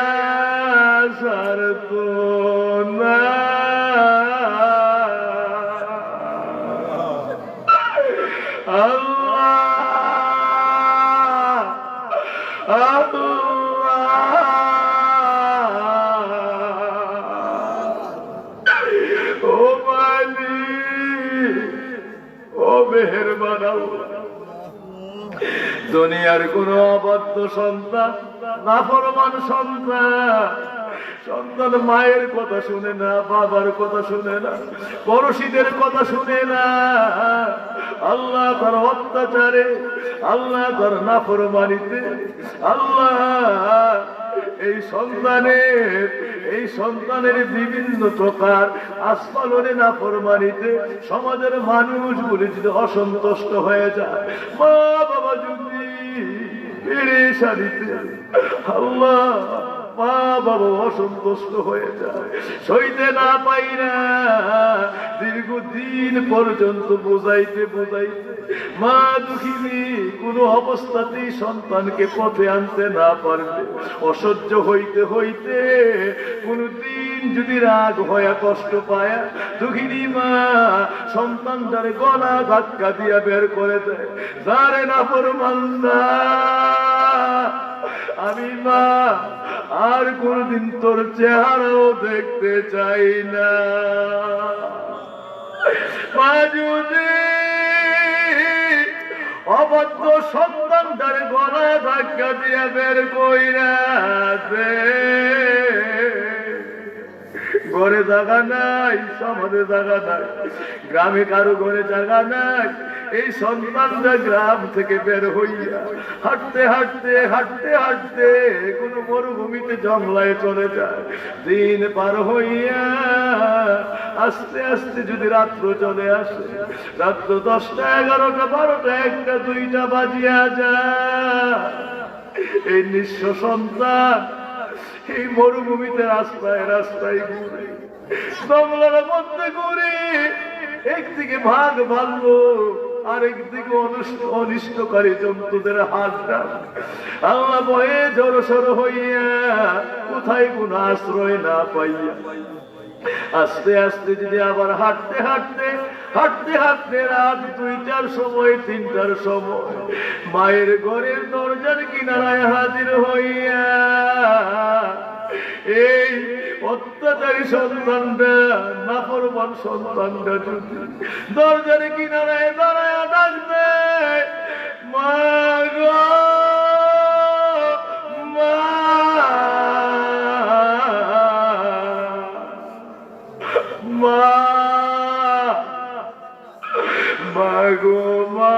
ছাড়তো না। আল্লাহ আল্লাহ ও মালিক, ও মেহেরবান আল্লাহ, দুনিয়ার কোন অবাধ্য সন্তান, নাফরমান সন্তান, সন্তান মায়ের কথা শুনে না, বাবার কথা শুনে না, পড়শিদের কথা শুনে না। আল্লাহ তার অত্যাচারে, আল্লাহ তার নাফরমানিতে, আল্লাহ এই সন্তানের বিভিন্ন প্রকার আস্ফালনে নাফরমানিতে সমাজের মানুষগুলি যদি অসন্তুষ্ট হয়ে যায়, মা বাবা যদি পেরেশানিতে, আল্লাহ মা বাবা অসন্তুষ্ট হয়ে যায়, সইতে না পাই না, দীর্ঘদিন পর্যন্ত বোঝাইতে বোঝাইতে মা দুঃখিনী কোনো অবস্থাতেই সন্তানকে পথে আনতে না পারবে, অসহ্য হইতে হইতে কোনদিন কোনদিন যদি রাগ হয়ে কষ্ট পায়, দুঃখিনী মা সন্তানটার গলা ধাক্কা দিয়া বের করে দেয়, যারে নাফরমান না, আমি মা আর কোনদিন তোর চেহারাও দেখতে চাই না। মা যদি অবাধ্য সন্তানটার গলা ধাক্কা দিয়া বের কইরা দে, ঘরে জায়গা নাই, সমাজে জায়গা নাই, গ্রামে কারো ঘরে জায়গা নাই, এই সন্তানটা গ্রাম থেকে বের হইয়া হাঁটতে হাঁটতে হাঁটতে হাঁটতে কোন মরুভূমিতে জঙ্গলায় চলে যায়। দিন পার হইয়া আস্তে আস্তে যদি রাত্র চলে আসে, রাত্র 10টা 11টা 12টা 1টা 2টা বাজিয়া যায়, এই নিঃস্ব সন্তান এই মরুভূমিতে রাস্তায় রাস্তায় ঘুরে, জঙ্গলের মধ্যে ঘুরে, একদিকে ভাগ ভাল্লুক আরেকদিকে অনিষ্টকারী জন্তুদের হাত ডাক। আল্লাহ ভয়ে জড়সড় হইয়া কোথায় কোন আশ্রয় না পাইয়া আস্তে আস্তে যদি আবার হাঁটতে হাঁটতে হাঁটতে হাঁটতে রাত 2টার সময় 3টার সময় মায়ের ঘরের দরজার কিনারায় হাজির হইয়া এই অত্যাচারী সন্তানটা, নাফরমান সন্তানটা যদি দরজার কিনারায় দাঁড়ায় ডাকবে, মা গো মা, মা, মা গো মা,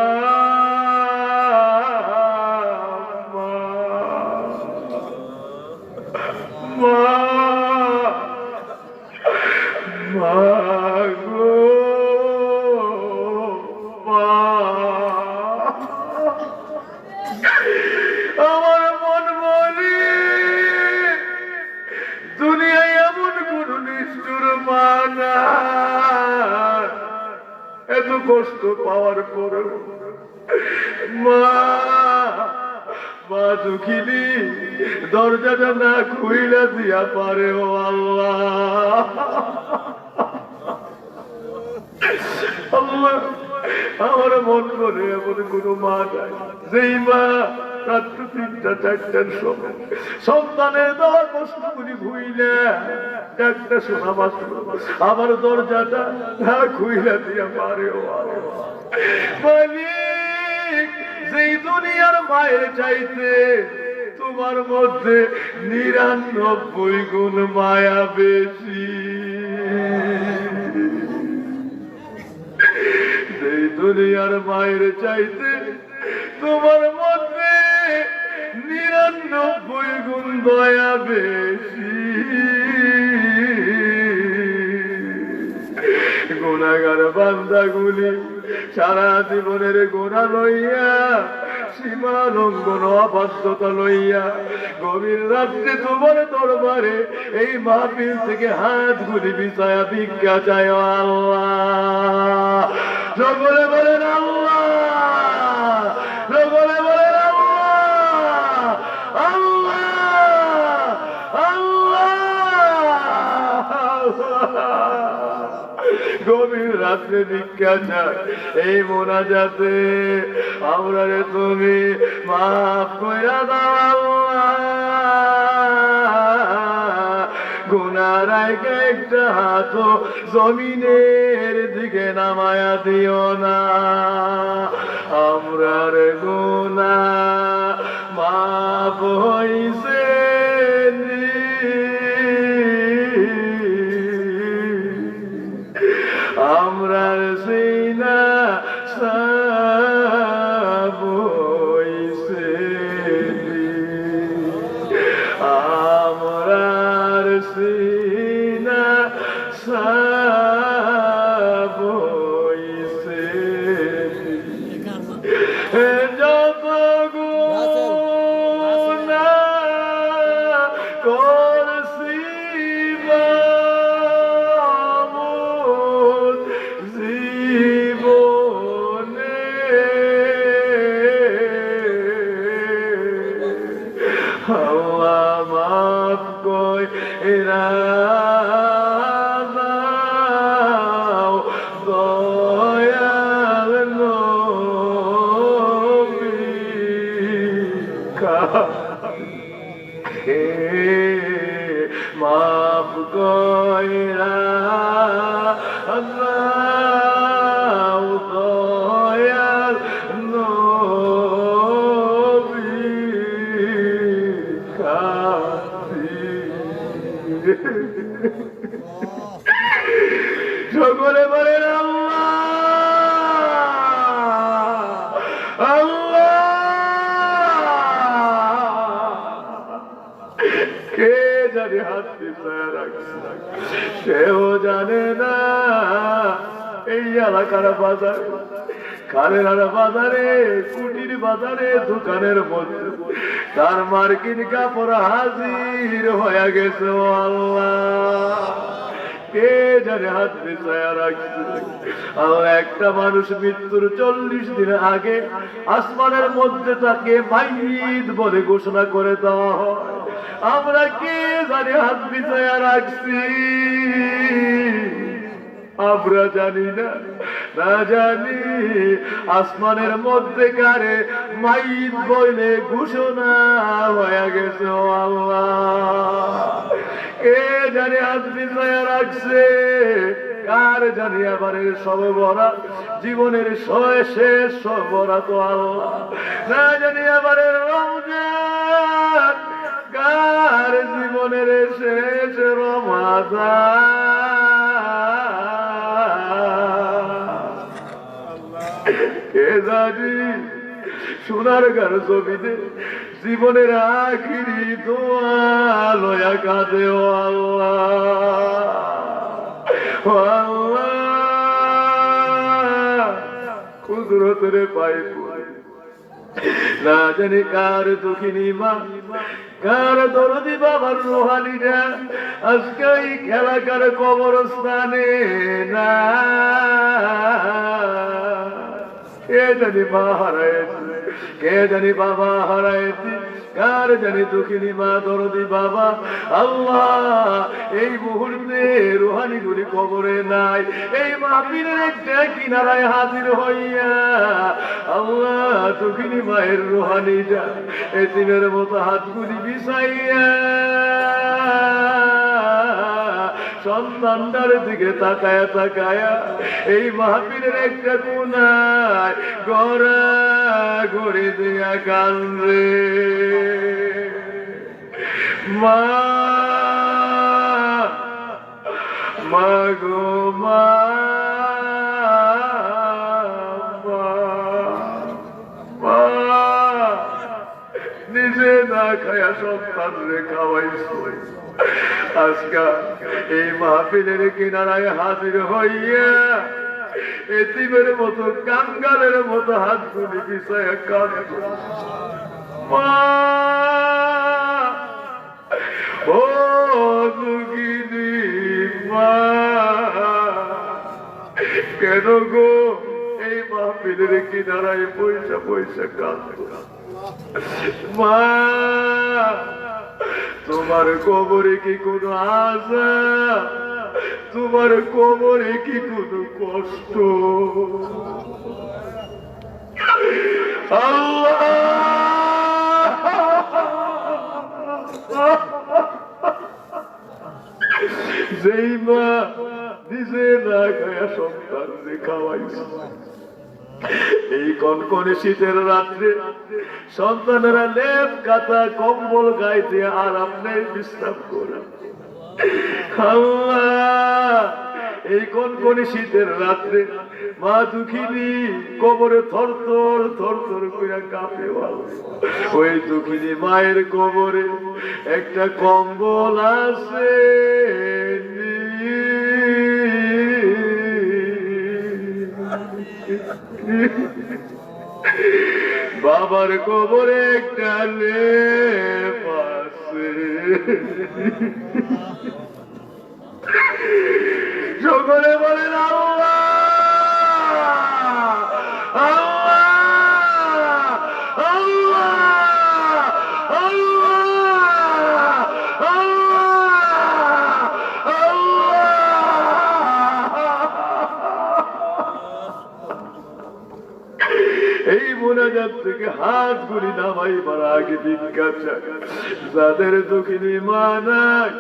আমার মন বলি দুনিয়ায় এমন কোন নিষ্ঠুর মা না, এত কষ্ট পাওয়ার পরেও মা, মা দুঃখিনী দরজাটা না খুইলা দিয়া পারে ও আল্লাহ। আল্লাহ আমার মন করে এমন কোন মা নাই যেই মা রাত্র 3টা 4টার সময় সন্তানের দেওয়ার কষ্টগুলি ভুইলা একটা শোনা মাত্র আমার দরজাটা না খুইলা দিয়া পারে ও আল্লাহ। মালিক, যেই দুনিয়ার মায়ের চাইতে তোমার মধ্যে 99 গুণ মায়া বেশি, এই দুনিয়ার মায়ের চাইতে তোমার মধ্যে 99 গুণ দয়া বেশি। গুনাহগার বান্দাগুলি সারা জীবনের গুনাহ লইয়া, সীমা লঙ্ঘন অবাধ্যতা লইয়া গভীর রাত্রে তোমার দরবারে এই মাহফিল থেকে হাতগুলি বিছায়া ভিক্ষা চায় আল্লাহ। সকলে বলেন আল্লাহ, সকলে বলেন আল্লাহ, আল্লাহ, আল্লাহ। গভীর রাত্রে ভিক্ষা চায় এই মোনাজাতে আমরা রে তুমি মাফ কইরা দাও আল্লাহ। গুনার আইকে একটা হাত জমিনের দিকে নামায়া দিও না, আমরার গুনা মাফ হইছে আমরার সিনা সাব হইছে, আমরার সিনা সাব হইছে। যত গুনাহ করছি আল্লাহ মাফ কইরা হে মাফ কইরা আল্লাহ দয়াল নবী কাছে সকলে বলেন আল্লাহ আল্লাহ। কে জানে হাত পিছায় রাখছে, সেও জানে না। এই এলাকার বাজার, খালের বাজারে, কুটির বাজারে, দোকানের মধ্যে তার মার্কিন কাপড় হাজির হয়ে গেছে। আল্লাহ কে জানে হাত পিছায় রাখছে। আল্লাহ একটা মানুষ মৃত্যুর 40 দিন আগে আসমানের মধ্যে তাকে মাইয়িত বলে ঘোষণা করে দেওয়া হয়। আমরা কে জানি হাত পিছায় রাখছি, আমরা জানি না, না জানি আসমানের মধ্যে কারে মাইয়িত বলে ঘোষণা হয়ে গেছে। ও আল্লাহ কে জানি হাত পিছায় রাখছে, কার জানি আবারের সব বরা জীবনের শেষ সব বরা তো আল্লাহ, না জানি আবারের রমজান, কার জীবনের শেষ রমাদান কে জানি। সোনার গার জমিতে জীবনের আখিরি দোয়া লয়া কাঁদে। ও আল্লাহ ও আল্লাহ কুদরতের পায়ে পড়ে না জানি কার দুঃখিনী মা, কার দরদি বাবার রোহানিরা আজকে এই এলাকার কবরস্থানে না। কে জানি মা হারাইছে, কে জানি বাবা হারাইছে, কার জানি দুঃখিনী মা দরদি বাবা। আল্লাহ এই মুহূর্তে রুহানি গুলি কবরে নাই, এই মাহফিলের একটা কিনারায় হাজির হইয়া আল্লাহ দুঃখিনী মায়ের রুহানিটা এতিমের মতো হাতগুলি বিছাইয়া সন্তানটার দিকে তাকায়া তাকায়া এই মাহফিলের একটা কোনায় গড়া গড়ে দিয়া কান্দে। মা মা গো মা, নিজে না খায়া সন্তান রে খাওয়াইছো, আজকা এই মাহফিলের কিনারায় হাজির হইয়া এতিমের মতো কাঙ্গালের মতো হাতগুলি বিছায়া কাঁদছো। মা ও দুঃখিনী মা, কেন গো এই মাহফিলের কিনারায় পয়সা পয়সা কাঁদছো? মা তোমার কবরে কি কোনো আশা, তোমার কবরে কি কোনো কষ্ট? আল্লাহ যেই মা নিজে না খায়া সন্তান খাওয়াইছে, এই কনকনে শীতের রাত্রে সন্তানেরা লেপ কাতা কম্বল গায়ে দিয়ে আরাম নেই, বিশ্রাম করে। আল্লাহ এই কনকনে শীতের রাত্রে মা দুঃখিনী কবরে থরথর থরথর করে কাঁপে। ওই দুঃখিনী মায়ের কবরে একটা কম্বল আছে, বাবার কবরে একটা লেপ আছে। সকলে বলেন আল্লাহ আল্লাহ আল্লাহ আল্লাহ আল্লাহ। এই মোনাজাত থেকে হাত গুলি নামাইবার আগে ভিক্ষা চাই। যাদের দুঃখিনী মা নাই,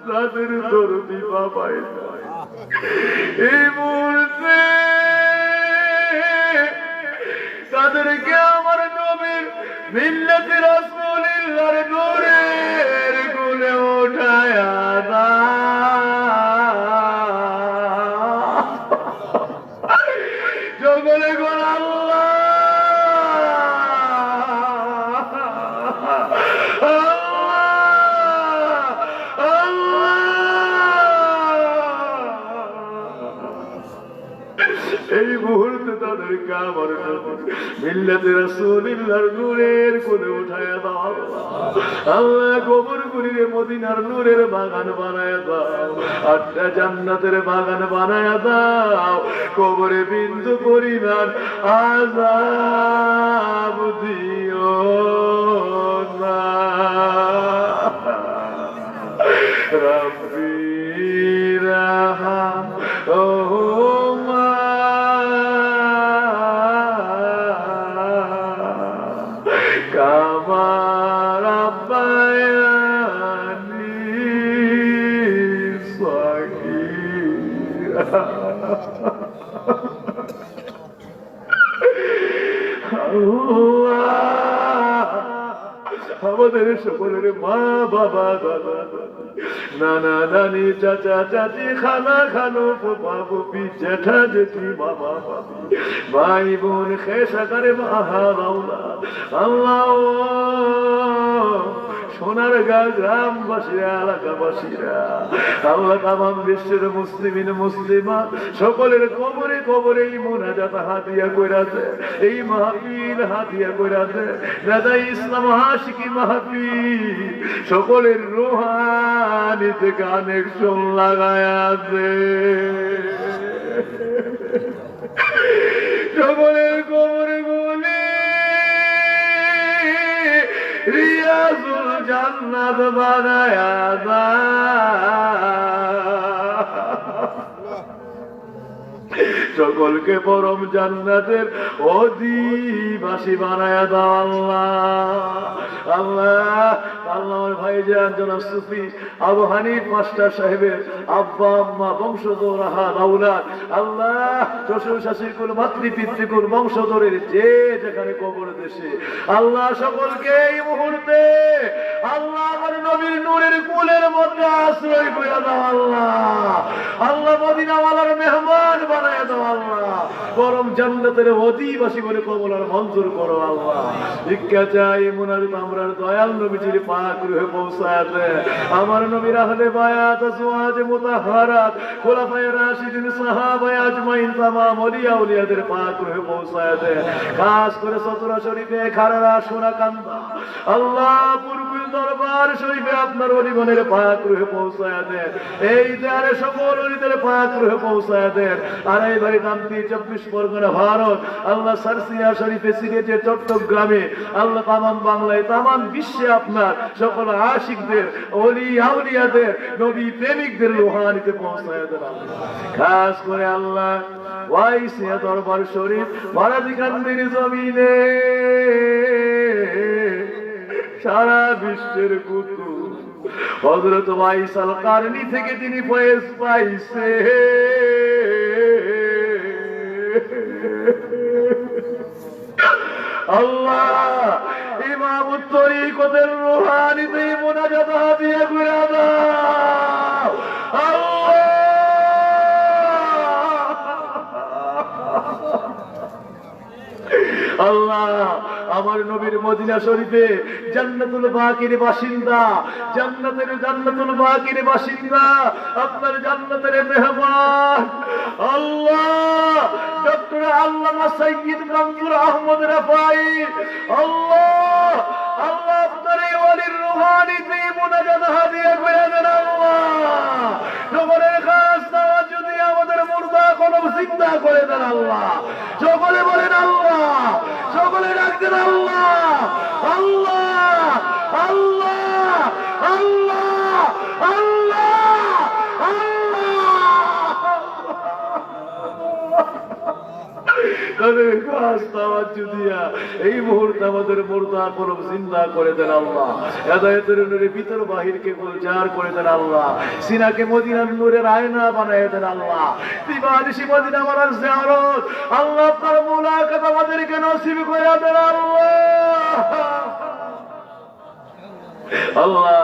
যাদের দরদি বাবাই নাই, এই মুহূর্তে তাদেরকে আমার নবীর মিল্লাতে রাসূলুল্লাহর নূরের কোলে উঠায়া দাও। সকলে কোন আল্লাহ এই মুহূর্তে তাদেরকে আমার মিল্লাতে রাসূলুল্লাহর নূরের কোলে উঠায়া দাও। আল্লাহ কবর গুলিরে মদিনার নূরের বাগান বানায়া দাও, 8টা জান্নাতের বাগান বানায়া দাও। কবরে বিন্দু পরিমাণ আযাব দিও না। রব্বি রাহমহুমা কামা রাব্বায়ানি সগীরা। আমাদের সকলের মা বাবা, দাদা নানা নানি, চাচা চাচি, খালা খালো, ফুফা ফুফি, জ্যাঠা জেঠি, মামা মামি, ভাই বোন, খেসাকারে মাহা রাউলা, আল্লাহ সোনারগাঁ গ্রামবাসীরা, এলাকাবাসীরা, আল্লাহ তামাম বিশ্বের মুসলিমিন মুসলিমা সকলের কবরে কবরে এই মোনাজাত হাতিয়া কইরাছে, এই মাহফিল হাতিয়া কইরাছে। দাদা ইসলাম আশিকি মাহফিল সকলের রুহানিতে কানেকশন লাগায় আছে। সকলের কবরে বলে রিয়াজুল জান্নাত বানায়া সকলকে পরম জান্নাতের অধিবাসী বানায়া দাও আল্লাহ। আল্লাহ আল্লাহ ভাইজান জনাব সুফি আবু হানিফ মাস্টার সাহেবের আব্বা আম্মা বংশধর আউলাদ, আল্লাহ শ্বশুর শাশুড়িকুল মাতৃপিতৃকুল বংশধরের যে যেখানে কবর দেশে, আল্লাহ সকলকে এই মুহূর্তে আল্লাহ আমার নবীর নূরের কুলের মধ্যে আশ্রয় করে দাও আল্লাহ। আল্লাহ মদিনাওয়ালার মেহমান বানায় দাও আল্লাহ। গরম জান্নাতের অধিবাসী বলে কবলার মঞ্জুর করো আল্লাহ। ভিক্ষা চাই মুনাজাত আমরার দয়াল নবীজির পাক রূহে পৌঁছায় দে। আমার নবীর আহলে বায়াত আজওয়াজ মুতাহহারাত খোলাফায়ে রাশিদিন সাহাবায়ে আজমাইন তামাম ওলিয়া উলিয়াদের পাক রূহে পৌঁছায় দে। খাস করে সতরা শরীফে, খাররা, সোনাকান্দা, আল্লাহ পুরকুল দরবার শরীফে আপনার অলিগণের পাক রূহে পৌঁছায় দে। এই দেয়ারে সকল অলিদের পাক রূহে পৌঁছায় দে। আর এই বাড়ি কান্তি 24 পরগনা ভারত, আল্লাহ সারসিয়া শরীফে, সিলেটে, চট্টগ্রামে, আল্লাহ তামাম বাংলায়, তামাম বিশ্বে আপনার সকল আশিকদের, ওলি আউলিয়াদের, নবী প্রেমিকদের রুহানিতে পৌঁছায় দেন। খাস করে আল্লাহ ওয়াইসিয়া দরবার শরীফ ভারতকান্দির জমিনে সারা বিশ্বের কুতুব হযরত ওয়াইসাল কারনি থেকে তিনি ফয়েজ পাইছে। আল্লাহ ইমাম তরিকতের রুহানিতে মুনাজাত হাদিয়া করে দাও আল্লাহ। আল্লাহ আমার নবীর মদিনা শরীফে জান্নাতুল বাকির বাসিন্দা, জান্নাতুল বাকির বাসিন্দা, আপনার জান্নাতের মেহমান আল্লাহ ডক্টর আল্লামা সৈয়দ মনজুর আহমদ রাফাই, আল্লাহ আল্লাহ আপনার এই ওলির রুহানিতে মুনাজাত হাদিয়া করে দেন আল্লাহ। সকলের খাস দাওয়াত যদি আমাদের মুর্দা কোনো জিন্দা করে দেন আল্লাহ। সকলে বলেন আল্লাহ, সকলে ডাকতেন আল্লাহ আল্লাহ আল্লাহ আল্লাহ আল্লাহ আল্লাহ। এই মুহূর্তে আমাদের মুর্দা কলব জিন্দা করে দেন আল্লাহ, হেদায়েতের নূরে ভিতর বাহিরকে গুলজার করে দেন আল্লাহ, সিনাকে মদিনার নূরের আয়না বানায় দেন আল্লাহ, দিবানিশি মদিনা মারার জিয়ারত আল্লাহ তার মুলাকাত আমাদেরকে নসিব করে দেন আল্লাহ। আল্লাহ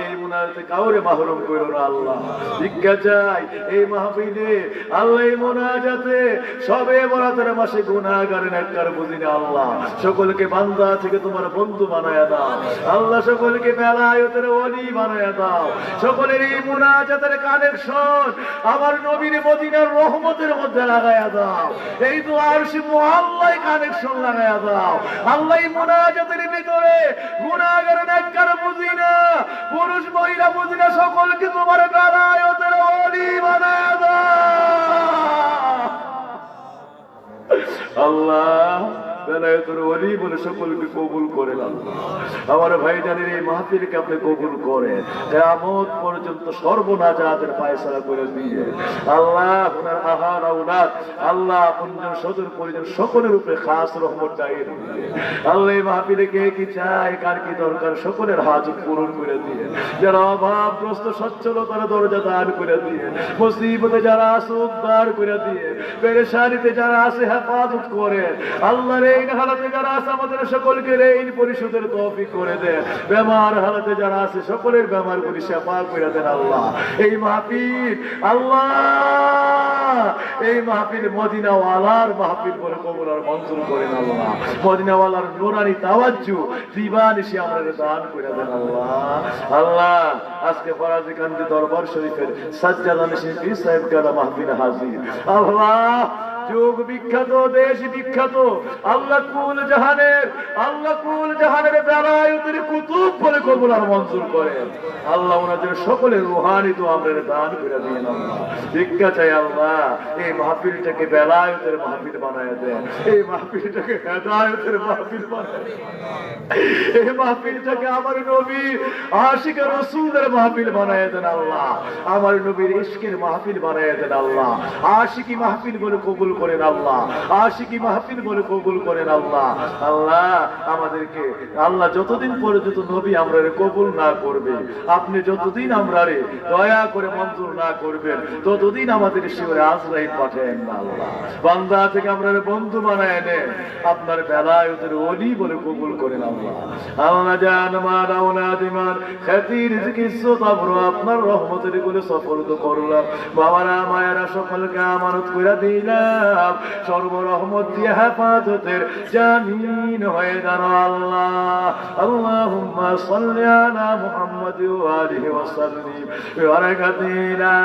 এই মুনাজাতে কাউরে মাহরুম করো না আল্লাহ, ভিক্ষা চাই এই মাহফিলে আল্লাহ, এই মুনাজাতে সবে বরাতের মাসে গুনাহগারের নেককার বুঝি না আল্লাহ, সকলকে বান্দা থেকে তোমার বন্ধু বানায়া দাও আল্লাহ, সকলকে বেলায়েতের ওলি বানায়া দাও, সকলের এই মুনাজাতের কানেকশন আমার নবীর মদিনার রহমতের মধ্যে লাগায়া দাও, এই দুআর সে মুআল্লায় কানেকশন লাগায়া দাও আল্লাহ, এই মুনাজাতের ভিতরে গুনাহগারের নেককার বুঝি না, পুরুষ মহিলা বুঝি না, সকলকে তোমার বেলায়েতের ওলি বানায়া দাও আল্লাহ, বেলায়েতের ওলি বলে সকলকে কবুল করেন আল্লাহ। আমার ভাইজানের এই মাহফিলকে আপনি কবুল করেন, কিয়ামত পর্যন্ত সর্বনাজাতের ফয়সালা করে দিয়ে আল্লাহ, আপনার আহার আওলাদ আল্লাহ, আপনজন সদর পরিজন সকলের উপরে খাস রহমত চাই আল্লাহ, এই মাহফিলে কে কি চাই, কার কি দরকার, সকলের হাজত পূরণ করে দিয়ে, যারা অভাবগ্রস্ত সচ্ছলতার দরজা দান করে দিয়ে, মুসিবতে যারা আছে উদ্ধার করে দিয়ে, পেরেশানিতে যারা আছে হেফাজত করে আল্লাহ, এই হালাতে যারা আছে আমাদের সকলকে ঋণ পরিশোধের তৌফিক করে দেন, বেমার হালাতে যারা আছে সকলের বেমার গুলি শিফা করে দেন আল্লাহ। এই মাহফিল আল্লাহ, এই মাহফিল মদিনা ওয়ালার মাহফিল বলে কবুল আর মঞ্জুর করেন আল্লাহ, মদিনা ওয়ালার নুরানি তাওয়াজ্জু দিবানিশি আমাদের দান করে দেন আল্লাহ। আল্লাহ আজকে ফরাজি কান্দি দরবার শরীফের সাজ্জাদা নশীন পীর সাহেব কালা মাহফিল হাজির আল্লাহ, যুগ বিখ্যাত দেশ বিখ্যাত আল্লাহ, কুল জাহানের বেলায়েতের কুতুব বলে কবুল আর মঞ্জুর করেন আল্লাহ, ওনাদের সকলের রুহানি তো আমরা দান করে দিন আল্লাহ। ভিক্ষা চাই আল্লাহ, এই মাহফিলটাকে বেলায়েতের মাহফিল বানায় দেন, এই মাহফিলটাকে হেদায়েতের মাহফিল বানায় দেন, এই মাহফিলটাকে আমার নবীর আশিক রাসূলের মাহফিল বানায় দেন আল্লাহ, আমার নবীর ইশকের মাহফিল বানায় দেন আল্লাহ, আশিকি মাহফিল বলে কবুল করেন আল্লাহ, আশিকি মাহফিল বলে কবুল করেন আল্লাহ। আল্লাহ আমাদেরকে আল্লাহ যতদিন পর্যন্ত নবী আমরারে কবুল না করবে, আপনি যতদিন আমরারে দয়া করে মঞ্জুর না করবেন, ততদিন আমাদের শিবরে আজরাইল পাঠায়েন না আল্লাহ, বান্দা থেকে আমরারে বন্ধু বানায় নেন, আপনার বেলায়েতের ওলি বলে কবুল করেন আল্লাহ। আল্লাহ জান মান আওলাদিমান খ্যাতি রিজকি ইজ্জত আবরু আপনার রহমতের কোলে সফলত করলাম, বাবারা মায়েরা সকলকে আমানত কইরা দিলাম, সর্বরহমত দিয়ে হেফাজতের জামিন হয়ে দাঁড়ো আল্লাহ। আল্লাহুম্মা সাল্লি আলা মুহাম্মাদ ওয়া আলিহি ওয়া সাল্লিম বিবারাকাতি লা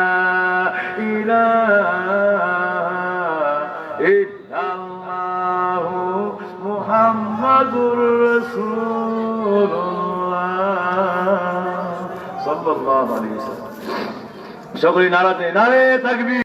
ইলাহা ইল্লাল্লাহু মুহাম্মাদুর রাসূলুল্লাহ সাল্লাল্লাহু আলাইহি ওয়াসাল্লাম। সকলে নারাতে নারে তাকবীর।